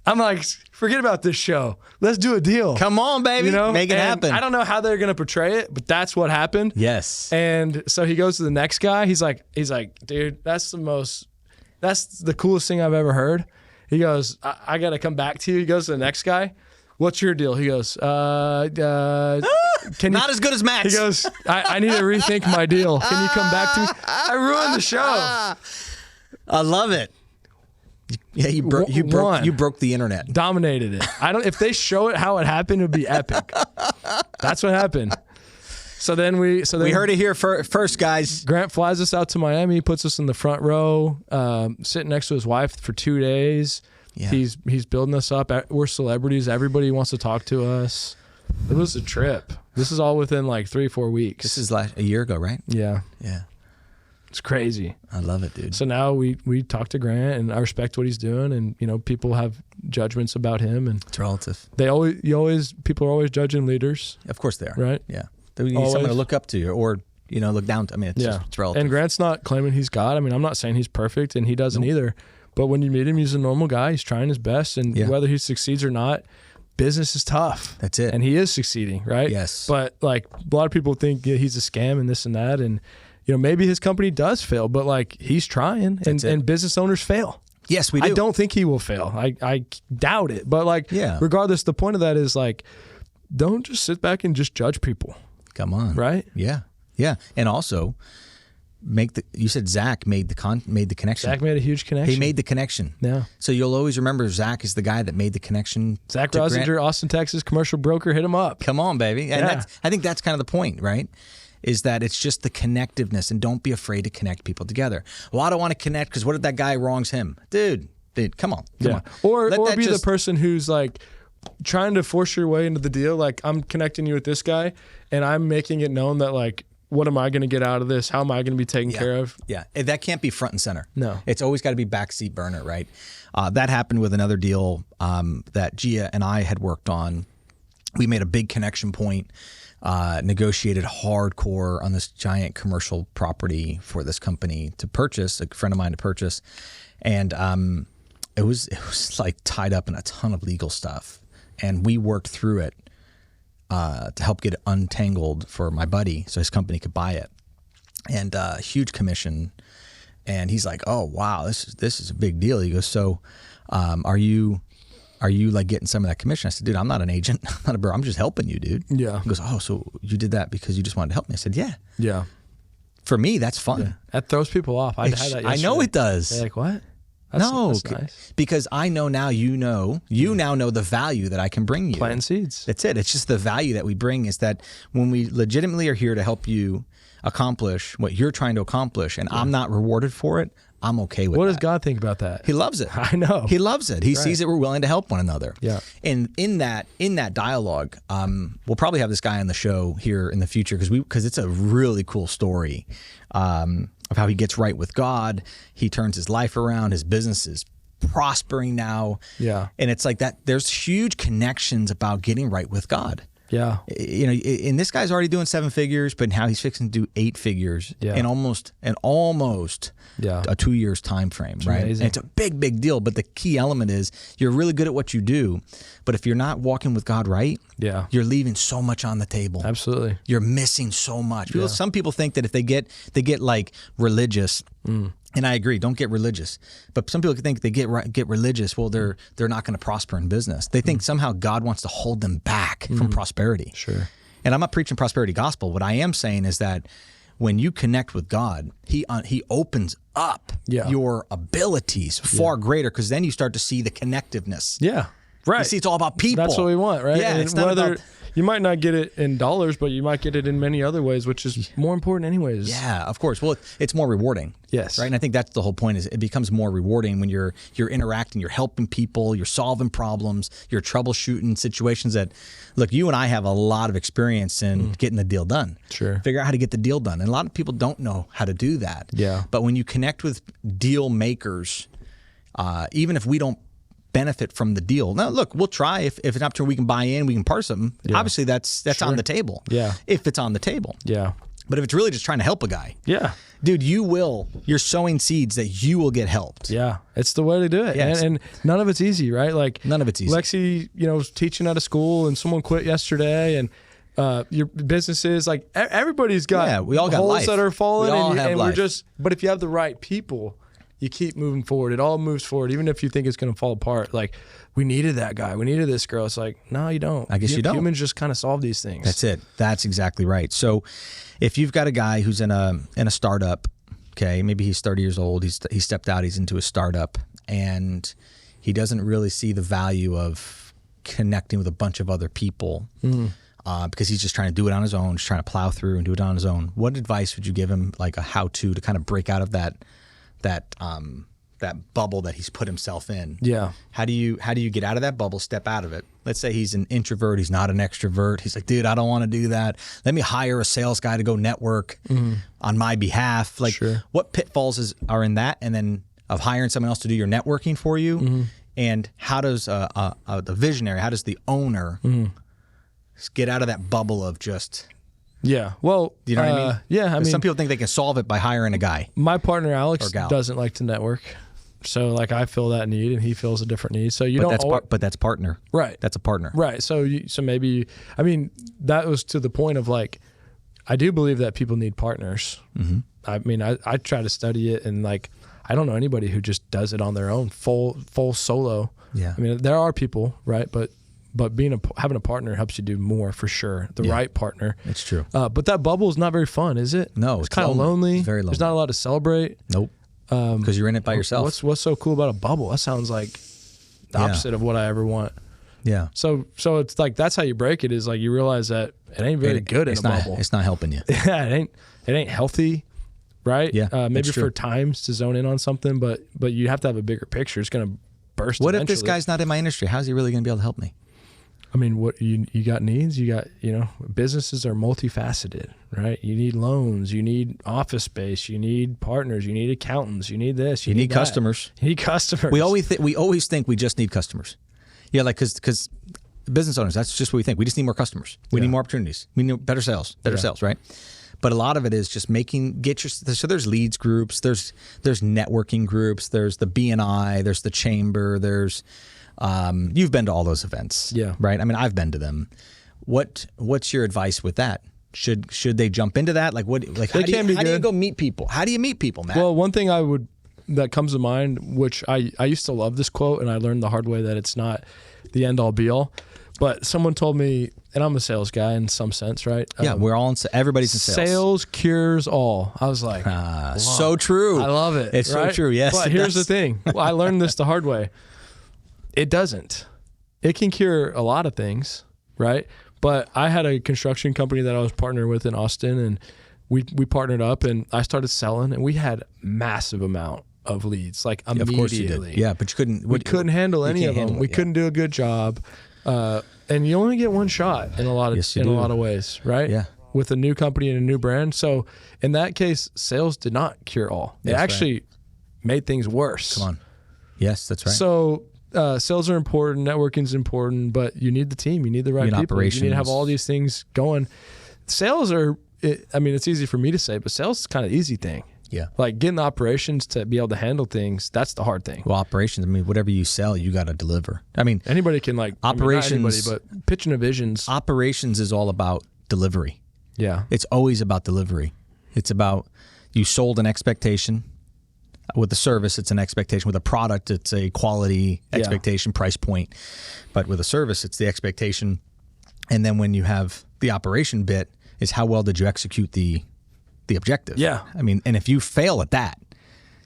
I'm like, forget about this show. Let's do a deal. Come on, baby. You know? Make it happen. I don't know how they're going to portray it, but that's what happened. Yes. And so he goes to the next guy. He's like, dude, that's the coolest thing I've ever heard. He goes, I got to come back to you. He goes to the next guy. What's your deal? He goes, not as good as Matt's. He goes, I need to rethink my deal. Can you come back to me? I ruined the show. I love it. Yeah, you broke the internet. Dominated it. If they show it how it happened, it would be epic. That's what happened. So then we heard it here first, guys. Grant flies us out to Miami, puts us in the front row, sitting next to his wife for 2 days. Yeah. He's building us up. We're celebrities. Everybody wants to talk to us. It was a trip. This is all within like 3-4 weeks. This is like a year ago, right? Yeah. Yeah. It's crazy. I love it, dude. So now we talk to Grant, and I respect what he's doing, and you know, people have judgments about him, and it's relative. People are always judging leaders. Of course they are. Right? Yeah. They need someone to look up to or look down to. I mean, it's relative. And Grant's not claiming he's God. I mean, I'm not saying he's perfect, and he doesn't either. But when you meet him, he's a normal guy. He's trying his best, and whether he succeeds or not, business is tough. That's it. And he is succeeding, right? Yes. But like a lot of people think he's a scam and this and that, and you know, maybe his company does fail, but like he's trying, and business owners fail. Yes, we do. I don't think he will fail. I doubt it. But like, regardless, the point of that is like, don't just sit back and just judge people. Come on. Right? Yeah. Yeah. And also you said Zach made the connection. Zach made a huge connection. He made the connection. Yeah. So you'll always remember Zach is the guy that made the connection. Zach Rosinger, Austin, Texas, commercial broker, hit him up. Come on, baby. And I think that's kind of the point, right? is that it's just the connectiveness, and don't be afraid to connect people together. Well, I don't want to connect because what if that guy wrongs him? Dude, come on. Or be the person who's like trying to force your way into the deal. Like, I'm connecting you with this guy and I'm making it known that like, what am I going to get out of this? How am I going to be taken care of? Yeah, that can't be front and center. No. It's always got to be backseat burner, right? That happened with another deal that Gia and I had worked on. We made a big connection point, negotiated hardcore on this giant commercial property for this company to purchase, a friend of mine to purchase. And it was like tied up in a ton of legal stuff. And we worked through it to help get it untangled for my buddy so his company could buy it. And huge commission. And he's like, oh, wow, this is a big deal. He goes, so are you like getting some of that commission? I said, dude, I'm not an agent. I'm not a bro. I'm just helping you, dude. Yeah. He goes, oh, so you did that because you just wanted to help me? I said, yeah. Yeah. For me, that's fun. Yeah. That throws people off. I had that yesterday. I know it does. They're like, what? That's nice. Because I know now you now know the value that I can bring you. Planting seeds. That's it. It's just the value that we bring is that when we legitimately are here to help you accomplish what you're trying to accomplish and I'm not rewarded for it, I'm okay with that. What does God think about that? He loves it. I know. He loves it. He sees that we're willing to help one another. Yeah. And in that dialogue, we'll probably have this guy on the show here in the future because it's a really cool story of how he gets right with God. He turns his life around. His business is prospering now. Yeah. And it's like that. There's huge connections about getting right with God. Yeah. You know, and this guy's already doing 7 figures, but now he's fixing to do 8 figures in almost a 2 years time frame, right? Amazing. And it's a big deal. But the key element is you're really good at what you do, but if you're not walking with God right, you're leaving so much on the table. Absolutely. You're missing so much. Some people think that if they get like religious. And I agree, don't get religious. But some people think they get religious, well, they're not going to prosper in business. They think somehow God wants to hold them back from prosperity. Sure. And I'm not preaching prosperity gospel. What I am saying is that when you connect with God, He opens up your abilities far greater, because then you start to see the connectiveness. Yeah. Right. You see, it's all about people. That's what we want, right? Yeah. And it's not about... You might not get it in dollars, but you might get it in many other ways, which is more important anyways. Yeah, of course. Well, it's more rewarding. Yes. Right. And I think that's the whole point, is it becomes more rewarding when you're interacting, you're helping people, you're solving problems, you're troubleshooting situations that, look, you and I have a lot of experience in getting the deal done. Sure. Figure out how to get the deal done. And a lot of people don't know how to do that. Yeah. But when you connect with deal makers, even if we don't benefit from the deal. Now, look, we'll try if it's an opportunity we can buy in, we can part something. Yeah. Obviously, that's on the table. Yeah. If it's on the table. Yeah. But if it's really just trying to help a guy. Yeah. Dude, you're sowing seeds that you will get helped. Yeah. It's the way to do it. Yes. And none of it's easy, right? Like, none of it's easy. Lexi, was teaching at a school and someone quit yesterday, and your businesses, like everybody's got we all got holes life. That are falling, we all have life. But if you have the right people, you keep moving forward. It all moves forward, even if you think it's going to fall apart. Like, we needed that guy. We needed this girl. It's like, no, you don't. I guess you don't. Humans just kind of solve these things. That's it. That's exactly right. So if you've got a guy who's in a startup, okay, maybe he's 30 years old, he stepped out, he's into a startup, and he doesn't really see the value of connecting with a bunch of other people because he's just trying to do it on his own, just trying to plow through and do it on his own. What advice would you give him, like a how-to to kind of break out of that bubble that he's put himself in? Yeah. How do you get out of that bubble, step out of it? Let's say he's an introvert, he's not an extrovert. He's like, dude, I don't want to do that. Let me hire a sales guy to go network on my behalf. Like, what pitfalls are in that? And then of hiring someone else to do your networking for you? And how does the visionary, how does the owner get out of that bubble of just... Yeah. Well, you know what I mean? Yeah. I mean, some people think they can solve it by hiring a guy. My partner, Alex, doesn't like to network. So, like, I feel that need and he feels a different need. So but that's partner. Right. That's a partner. Right. So maybe, I mean, that was to the point of, like, I do believe that people need partners. I mean, I try to study it, and, like, I don't know anybody who just does it on their own, full solo. Yeah. I mean, there are people, right? But having a partner helps you do more, for sure. The right partner. It's true. But that bubble is not very fun, is it? No, it's kind of lonely. It's very lonely. There's not a lot to celebrate. Nope. Because you're in it by yourself. What's so cool about a bubble? That sounds like the opposite of what I ever want. Yeah. So it's like that's how you break it, is like you realize that it ain't very good in a bubble. It's not helping you. Yeah, it ain't healthy, right? Yeah, maybe for times to zone in on something, but you have to have a bigger picture. It's gonna burst. What eventually. if this guy's not in my industry? How's he really going to be able to help me? I mean, what you got needs. You got, businesses are multifaceted, right? You need loans, you need office space, you need partners, you need accountants, you need this, you need that. customers. You need customers. We always think we just need customers. Yeah, like because business owners, that's just what we think. We just need more customers. We need more opportunities. We need better sales, right? But a lot of it is just so there's leads groups, there's networking groups, there's the BNI, there's the chamber, there's you've been to all those events, right? I mean, I've been to them. What's your advice with that? Should they jump into that? Like how do you go meet people? How do you meet people, Matt? Well, one thing that comes to mind, which I used to love this quote, and I learned the hard way that it's not the end all be all. But someone told me, and I'm a sales guy in some sense, right? Yeah, everybody's in sales. Sales cures all. I was like, so true. I love it. It's right? so true. Yes. But here's the thing. I learned this the hard way. It doesn't. It can cure a lot of things, right? But I had a construction company that I was partnering with in Austin, and we partnered up, and I started selling, and we had massive amount of leads, like immediately. Of course you did. Yeah, but you couldn't. We couldn't handle any of them. We couldn't do a good job. And you only get one shot in a lot of ways, right? Yeah. With a new company and a new brand. So in that case, sales did not cure all. It actually made things worse. Come on. Yes, that's right. So sales are important, networking is important, but you need the team. You need the right people. Operations. You need to have all these things going. Sales it's easy for me to say, but sales is kind of easy thing. Yeah. Like getting the operations to be able to handle things, that's the hard thing. Well, operations, I mean, whatever you sell, you got to deliver. I mean, anybody can operations, not anybody, but pitching a visions. Operations is all about delivery. Yeah. It's always about delivery. It's about you sold an expectation. With a service, it's an expectation. With a product, it's a quality expectation, price point. But with a service, it's the expectation. And then when you have the operation bit, is how well did you execute the objective? Yeah. I mean, and if you fail at that,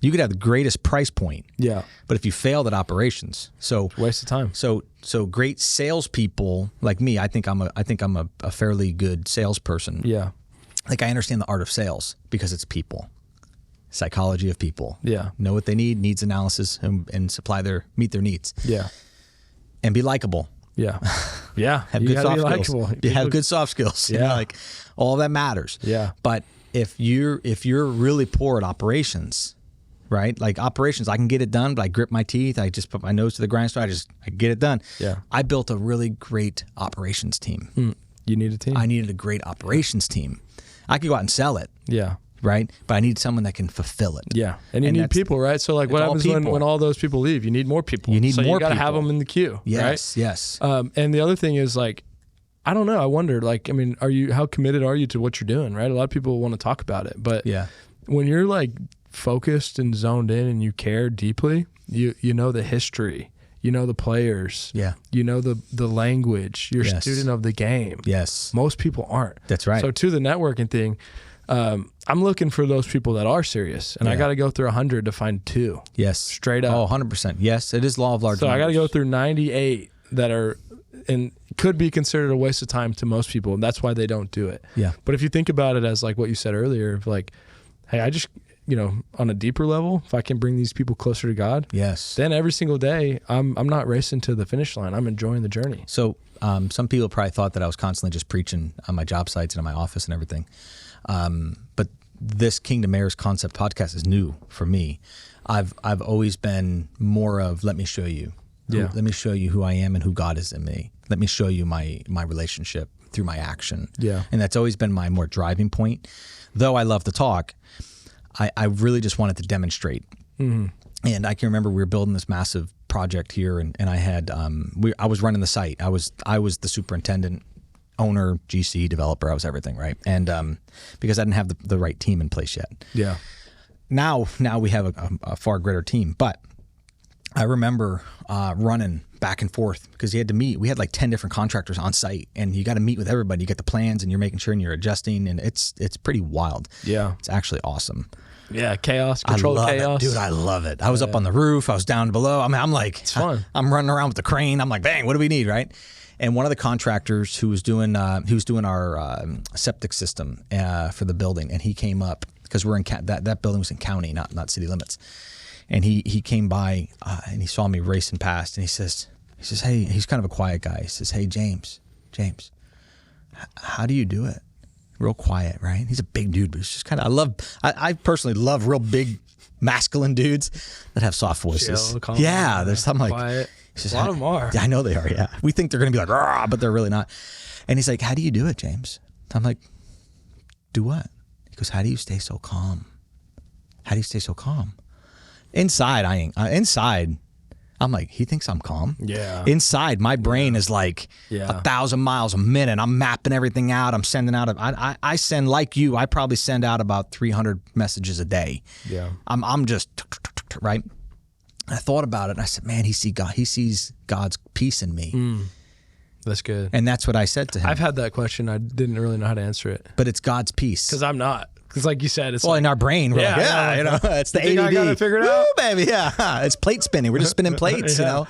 you could have the greatest price point. Yeah. But if you failed at operations, waste of time. So great salespeople like me, I think I'm a fairly good salesperson. Yeah. Like I understand the art of sales because it's people. Psychology of people. Yeah. Know what they need, needs analysis, and meet their needs. Yeah. And be likable. Yeah. Yeah. Have good soft skills. You have good soft skills. Yeah. You know, like all that matters. Yeah. But if you're really poor at operations, right? Like operations, I can get it done, but I grip my teeth. I just put my nose to the grindstone. I get it done. Yeah. I built a really great operations team. You need a team. I needed a great operations team. I could go out and sell it. Yeah. Right? But I need someone that can fulfill it. Yeah. And you need people, right? So like what happens when all those people leave? You need more people. You need more people. So you got to have them in the queue, yes, right? Yes. And the other thing is like, I don't know. I wonder, like, I mean, how committed are you to what you're doing, right? A lot of people want to talk about it, but when you're like focused and zoned in and you care deeply, you know the history, you know the players, you know the language, you're a student of the game. Yes. Most people aren't. That's right. So to the networking thing, I'm looking for those people that are serious, and I got to go through 100 to find 2. Yes. Straight up. Oh, 100%. Yes, it is law of large numbers. So I got to go through 98 that are and could be considered a waste of time to most people, and that's why they don't do it. Yeah. But if you think about it as like what you said earlier, of like, hey, I just, on a deeper level, if I can bring these people closer to God, then every single day I'm not racing to the finish line. I'm enjoying the journey. So some people probably thought that I was constantly just preaching on my job sites and in my office and everything. But this Kingdom Heirs concept podcast is new for me. I've always been more of let me show you. Let me show you who I am and who God is in me. Let me show you my relationship through my action. Yeah. And that's always been my more driving point. Though I love to talk, I really just wanted to demonstrate. Mm-hmm. And I can remember we were building this massive project here, and I had I was running the site. I was the superintendent, owner, GC, developer. I was everything, right? And because I didn't have the right team in place yet. Yeah. Now we have a far greater team, but I remember running back and forth because you had to meet. We had like 10 different contractors on site, and you got to meet with everybody. You get the plans, and you're making sure and you're adjusting, and it's pretty wild. Yeah, it's actually awesome. Yeah, chaos, control chaos. Dude, I love it. I was up on the roof. I was down below. I mean, I'm like, it's fun. I'm running around with the crane. I'm like, bang, what do we need, right? And one of the contractors who was doing our septic system for the building, and he came up because we're in that building was in county, not city limits. And he came by and he saw me racing past, and he says, hey, he's kind of a quiet guy. He says, hey, James, how do you do it? Real quiet, right? He's a big dude, but it's just kind of, I personally love real big masculine dudes that have soft voices. Chill, calm, yeah, there's something like, quiet. Says, a lot of them are. Yeah, I know they are, yeah. We think they're going to be like, rah, but they're really not. And he's like, how do you do it, James? I'm like, do what? He goes, how do you stay so calm? How do you stay so calm? Inside, I'm like, he thinks I'm calm. Yeah. Inside, my brain is like 1,000 miles a minute. I'm mapping everything out. I'm sending out. I send, like you, I probably send out about 300 messages a day. Yeah. I'm just, right? I thought about it, and I said, man, he sees God's peace in me. That's good. And that's what I said to him. I've had that question. I didn't really know how to answer it. But it's God's peace. Because I'm not. Because like you said, it's in our brain, we're like, you know, it's the ADD. I gotta figure it out. Woo, baby, yeah. It's plate spinning. We're just spinning plates, you know.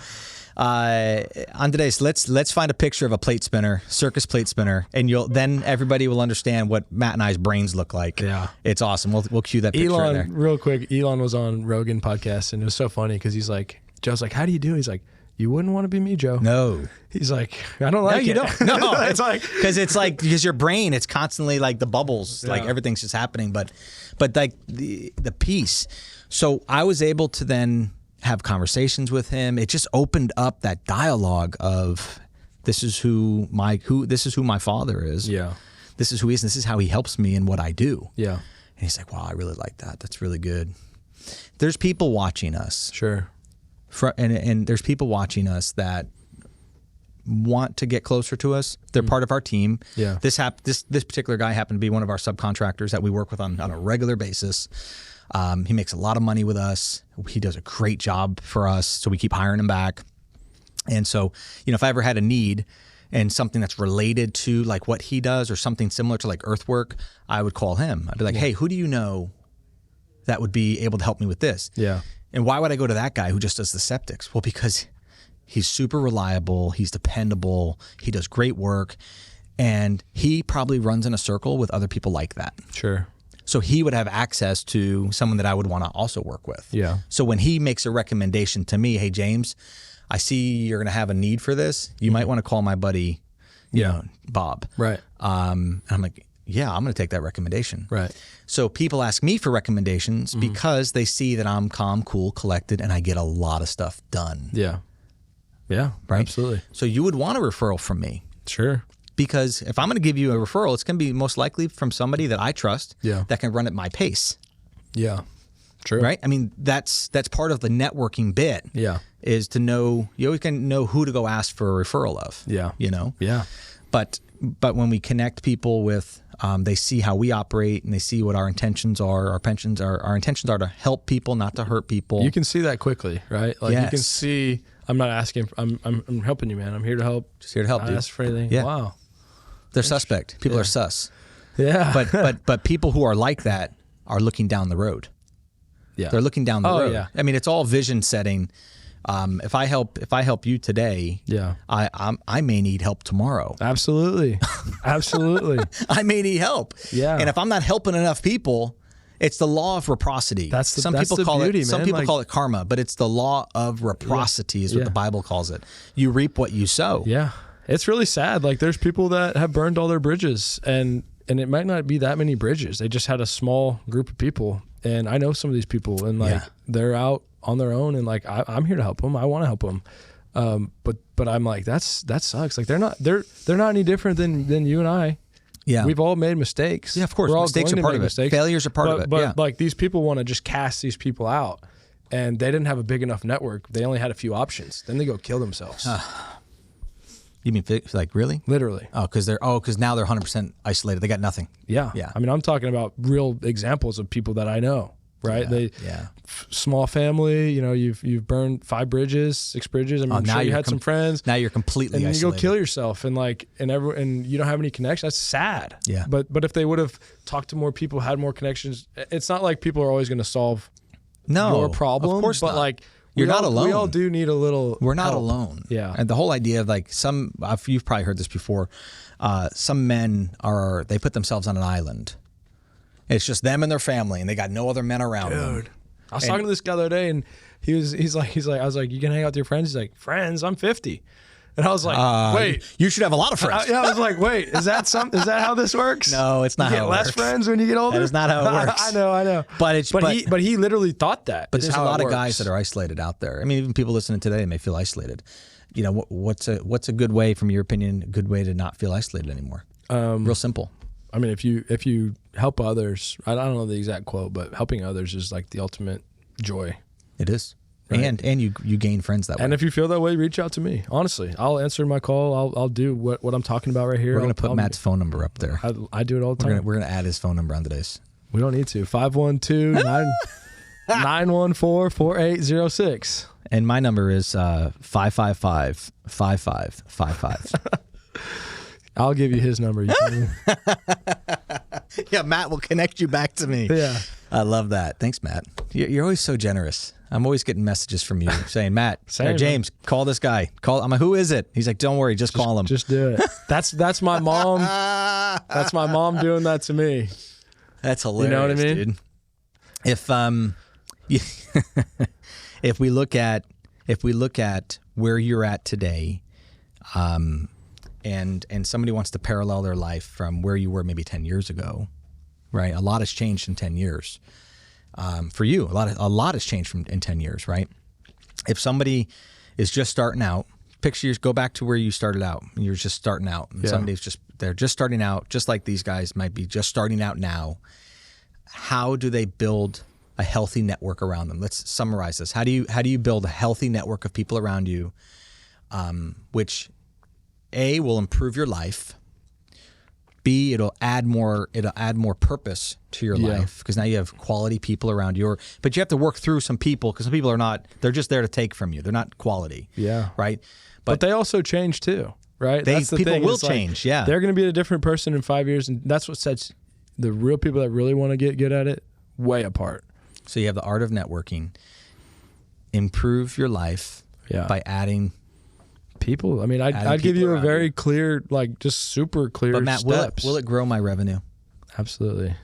Andres, let's find a picture of a plate spinner, circus plate spinner, and then everybody will understand what Matt and I's brains look like. Yeah, it's awesome. We'll cue that picture Elon, in there. Real quick, Elon was on Rogan podcast, and it was so funny because he's like, Joe's like, how do you do it? He's like, you wouldn't want to be me, Joe. No. He's like, I don't like it. You don't. No, it's like because your brain, it's constantly like the bubbles, like everything's just happening. But like the peace. So I was able to then have conversations with him. It just opened up that dialogue of this is who my father is. Yeah. This is who he is. And this is how he helps me in what I do. Yeah. And he's like, wow, I really like that. That's really good. There's people watching us. Sure. And there's people watching us that want to get closer to us. They're part of our team. Yeah. This particular guy happened to be one of our subcontractors that we work with on a regular basis. He makes a lot of money with us. He does a great job for us, so we keep hiring him back. And so, if I ever had a need and something that's related to like what he does or something similar to like earthwork, I would call him. I'd be like, hey, who do you know that would be able to help me with this? Yeah. And why would I go to that guy who just does the septics? Well, because he's super reliable, he's dependable, he does great work, and he probably runs in a circle with other people like that. Sure. So he would have access to someone that I would want to also work with. Yeah. So when he makes a recommendation to me, hey, James, I see you're going to have a need for this. You might want to call my buddy, you know, Bob. Right. And I'm like, yeah, I'm going to take that recommendation. Right. So people ask me for recommendations because they see that I'm calm, cool, collected, and I get a lot of stuff done. Yeah. Yeah. Right? Absolutely. So you would want a referral from me. Sure. Because if I'm going to give you a referral, it's going to be most likely from somebody that I trust that can run at my pace. Yeah. True. Right? I mean, that's part of the networking bit. Yeah. Is to know, you always can know who to go ask for a referral of. Yeah. You know? Yeah. But when we connect people with, they see how we operate and they see what our intentions are. Our intentions are to help people, not to hurt people. You can see that quickly, right? Like you can see. I'm not asking. I'm helping you, man. I'm here to help. Just here to help. Not dude. ask for anything. Yeah. Wow. They're suspect. People are sus. Yeah. But people who are like that are looking down the road. Yeah. They're looking down the road. Yeah. I mean, it's all vision setting. If I help you today, I may need help tomorrow. Absolutely. Absolutely. I may need help. Yeah. And if I'm not helping enough people, it's the law of reciprocity. Some people call it karma, but it's the law of reciprocity is what the Bible calls it. You reap what you sow. Yeah. It's really sad. Like there's people that have burned all their bridges and it might not be that many bridges. They just had a small group of people. And I know some of these people and like they're out on their own and like I'm here to help them. I want to help them. But I'm like that sucks. Like they're not any different than you and I. Yeah. We've all made mistakes. Yeah, of course. We're all mistakes going are part to of make it. Mistakes. Failures are part of it. But like these people want to just cast these people out and they didn't have a big enough network. They only had a few options. Then they go kill themselves. You mean like really? Literally. Because now they're 100% isolated. They got nothing. Yeah. Yeah. I mean, I'm talking about real examples of people that I know. right? Yeah. Small family, you know, you've burned 5 bridges, 6 bridges. I mean, I'm sure you had some friends. Now you're completely and isolated. you go kill yourself and and you don't have any connections. That's sad. Yeah. But if they would have talked to more people, had more connections, it's not like people are always going to solve your problem. Of course but not. like You're not alone. We all do need a little We're not help. alone. Yeah. And the whole idea of like you've probably heard this before, some men they put themselves on an island. It's just them and their family, and they got no other men around them. I was talking to this guy the other day, and he's like, I was like, you can hang out with your friends? He's like, friends? I'm 50. And I was like, wait. You should have a lot of friends. I was like, wait, is that how this works? No, it's not you how get it less works. friends when you get older? That is not how it works. I know. But he literally thought that. But there's a lot of guys that are isolated out there. I mean, even people listening today may feel isolated. You know, what's a good way, from your opinion, a good way to not feel isolated anymore? Real simple. I mean, if you help others, I don't know the exact quote, but helping others is like the ultimate joy. It is. Right. And you gain friends that way. And if you feel that way, reach out to me. Honestly, I'll answer my call. I'll do what I'm talking about right here. We're going to put Matt's phone number up there. I do it all the time. We're going to add his phone number on today's. We don't need to. 512-914-4806. And my number is 555-5555. I'll give you his number. Yeah, Matt will connect you back to me. Yeah. I love that. Thanks, Matt. You're always so generous. I'm always getting messages from you saying, Matt, or James, call this guy. I'm like, who is it? He's like, don't worry, just call him. Just do it. That's my mom. That's my mom doing that to me. That's hilarious, you know what I mean? Dude. If we look at where you're at today, and somebody wants to parallel their life from where you were maybe 10 years ago, right? A lot has changed in 10 years. For you, a lot has changed in 10 years, right? If somebody is just starting out, go back to where you started out. You're just starting out. And they're just starting out, just like these guys might be just starting out now. How do they build a healthy network around them? Let's summarize this. How do you build a healthy network of people around you, which A, will improve your life. B, it'll add more purpose to your life, because now you have quality people around you. But you have to work through some people, because some people they're just there to take from you. They're not quality. Yeah. Right? But they also change too, right? That's the people thing. Will change, yeah. They're going to be a different person in 5 years, and that's what sets the real people that really want to get good at it way apart. So you have the art of networking. Improve your life by adding people. I mean, I'd give you a very clear, like just super clear But Matt, steps. will it grow my revenue? Absolutely.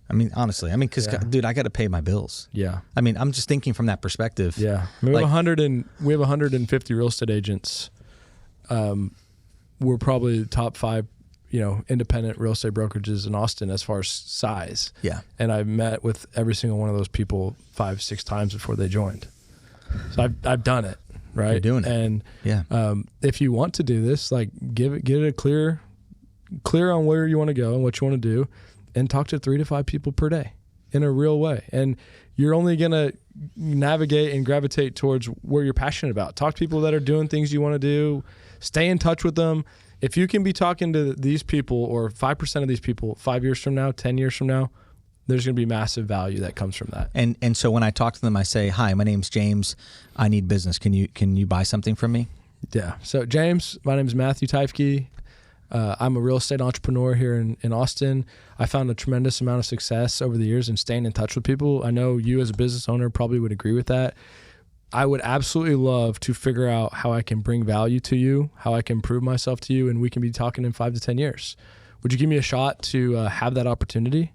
I mean, honestly, because dude, I got to pay my bills. Yeah. I mean, I'm just thinking from that perspective. Yeah. I mean, we have 150 real estate agents. We're probably the top 5, independent real estate brokerages in Austin as far as size. Yeah. And I've met with every single one of those people 5-6 times before they joined. So I've done it. Right. You're doing it. And yeah. If you want to do this, like get it a clear on where you want to go and what you want to do, and talk to 3 to 5 people per day in a real way. And you're only going to navigate and gravitate towards where you're passionate about. Talk to people that are doing things you want to do. Stay in touch with them. If you can be talking to these people, or 5% of these people 5 years from now, 10 years from now, there's going to be massive value that comes from that. And so when I talk to them, I say, "Hi, my name's James. I need business. Can you buy something from me?" Yeah. So James, my name is Matthew Teifke. I'm a real estate entrepreneur here in Austin. I found a tremendous amount of success over the years in staying in touch with people. I know you as a business owner probably would agree with that. I would absolutely love to figure out how I can bring value to you, how I can prove myself to you, and we can be talking in 5 to 10 years. Would you give me a shot to have that opportunity?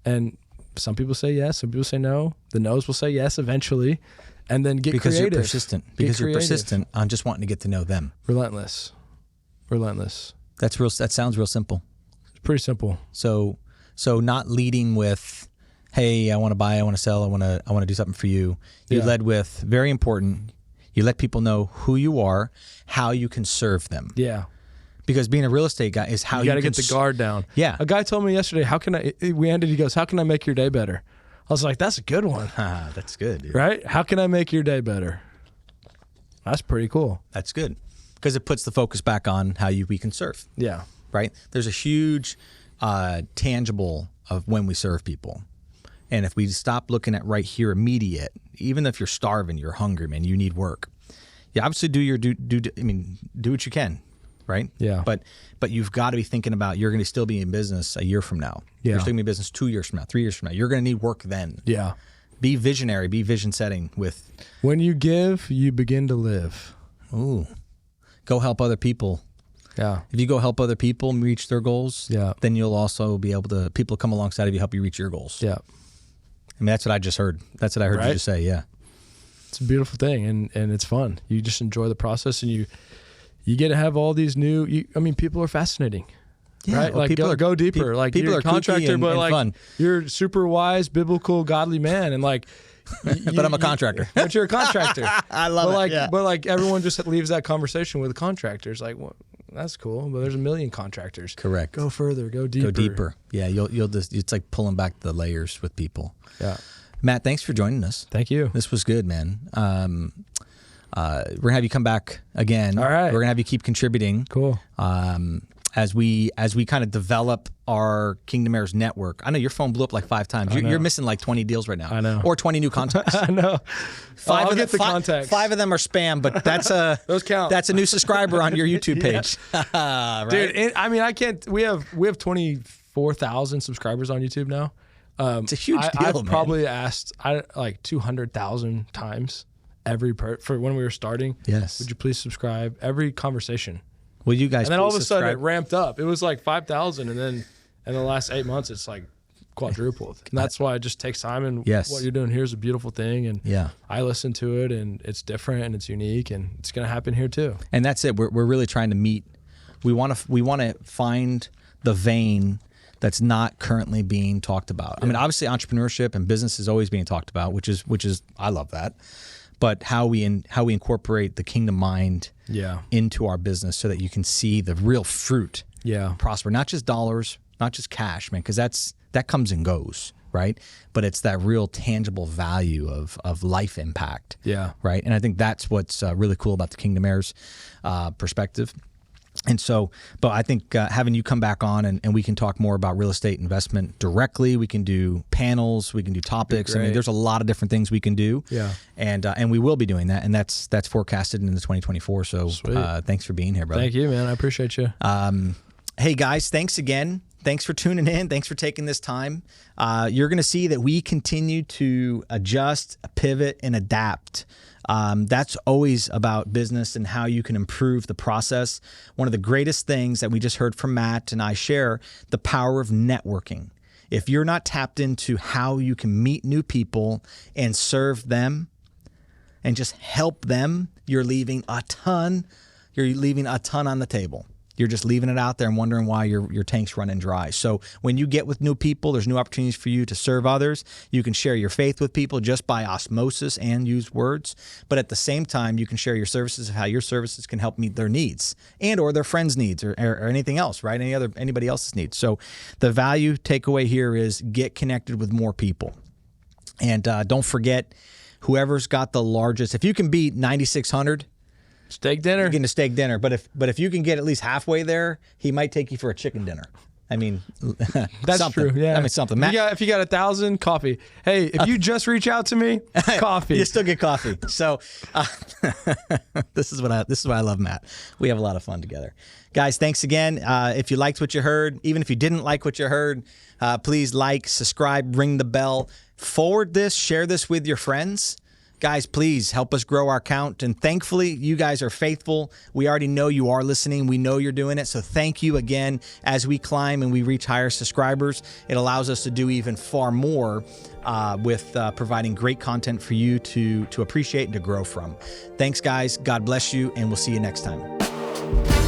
And some people say yes, some people say no. The no's will say yes eventually, and then get because creative. You're persistent. Because you're persistent on just wanting to get to know them. Relentless. That sounds real simple. It's pretty simple. So not leading with, "Hey, I want to buy, I want to sell, I want to do something for you." You led with, very important, you let people know who you are, how you can serve them. Yeah. Because being a real estate guy is how you got to get the guard down. Yeah. A guy told me yesterday, he goes, "How can I make your day better?" I was like, that's a good one. That's good, dude. Right? How can I make your day better? That's pretty cool. That's good. Because it puts the focus back on how we can serve. Yeah. Right? There's a huge tangible of when we serve people. And if we stop looking at right here, immediate, even if you're starving, you're hungry, man, you need work. You obviously do what you can, right? Yeah. But you've got to be thinking about you're going to still be in business a year from now. Yeah. You're still going to be in business 2 years from now, 3 years from now. You're going to need work then. Yeah. Be visionary, be vision setting with. When you give, you begin to live. Ooh. Go help other people. Yeah. If you go help other people reach their goals, then you'll also be able to, people come alongside of you, help you reach your goals. Yeah. I mean, that's what I just heard. That's what I heard you just say. Yeah. It's a beautiful thing, and it's fun. You just enjoy the process, and you get to have all these new, people are fascinating. Yeah, right? well, Like go deeper. Like people you're are a contractor, but like fun. you're a super wise, biblical, godly man, and like but I'm a contractor. But you're a contractor. I love it. But like everyone just leaves that conversation with the contractors. Like, well, that's cool, but there's a million contractors. Correct. Go further. Go deeper. Go deeper. Yeah, you'll just, it's like pulling back the layers with people. Yeah. Matt, thanks for joining us. Thank you. This was good, man. We're gonna have you come back again. All right. We're gonna have you keep contributing. Cool. As we kind of develop our Kingdom Heirs network. I know your phone blew up like 5 times. You're missing like 20 deals right now. I know. Or 20 new contacts. I know. I'll get the contacts. 5 of them are spam, but that's a those count. That's a new subscriber on your YouTube page. Right? Dude, I can't. We have 24,000 subscribers on YouTube now. It's a huge deal, I've man. probably asked like 200,000 times for when we were starting. Yes. Would you please subscribe? Every conversation. Will you guys? And then all of a subscribe? sudden it ramped up. It was like 5,000, and then in the last 8 months it's like quadrupled. And that's why it just takes time. And what you're doing here is a beautiful thing. And I listen to it, and it's different and it's unique, and it's going to happen here too. And that's it. We're really trying to meet. We want to find the vein that's not currently being talked about. I mean, obviously entrepreneurship and business is always being talked about, which is I love that. But how we incorporate the kingdom mind into our business so that you can see the real fruit prosper, not just dollars, not just cash, man, because that comes and goes, right? But it's that real tangible value of life impact, right? And I think that's what's really cool about the Kingdom Heirs perspective. And so, but I think having you come back on and we can talk more about real estate investment directly. We can do panels, we can do topics. I mean, there's a lot of different things we can do. Yeah. And we will be doing that, and that's forecasted into 2024. So thanks for being here, brother. Thank you, man. I appreciate you. Hey guys, thanks again. Thanks for tuning in. Thanks for taking this time. You're going to see that we continue to adjust, pivot, and adapt. That's always about business and how you can improve the process. One of the greatest things that we just heard from Matt and I share, the power of networking. If you're not tapped into how you can meet new people and serve them and just help them, you're leaving a ton on the table. You're just leaving it out there and wondering why your tank's running dry. So when you get with new people, there's new opportunities for you to serve others. You can share your faith with people just by osmosis and use words. But at the same time, you can share your services of how your services can help meet their needs and or their friends' needs or anything else, right? Anybody else's needs. So the value takeaway here is get connected with more people. And don't forget, whoever's got the largest, if you can beat 9,600, steak dinner. You're getting a steak dinner, but if you can get at least halfway there, he might take you for a chicken dinner. I mean, that's something. true. Yeah, I mean something. Matt, if you got 1,000, coffee. Hey, if you just reach out to me, coffee. You still get coffee. So this is what I love, Matt. We have a lot of fun together, guys. Thanks again. If you liked what you heard, even if you didn't like what you heard, please like, subscribe, ring the bell, forward this, share this with your friends. Guys, please help us grow our count. And thankfully, you guys are faithful. We already know you are listening. We know you're doing it. So thank you again. As we climb and we reach higher subscribers, it allows us to do even far more with providing great content for you to appreciate and to grow from. Thanks, guys. God bless you, and we'll see you next time.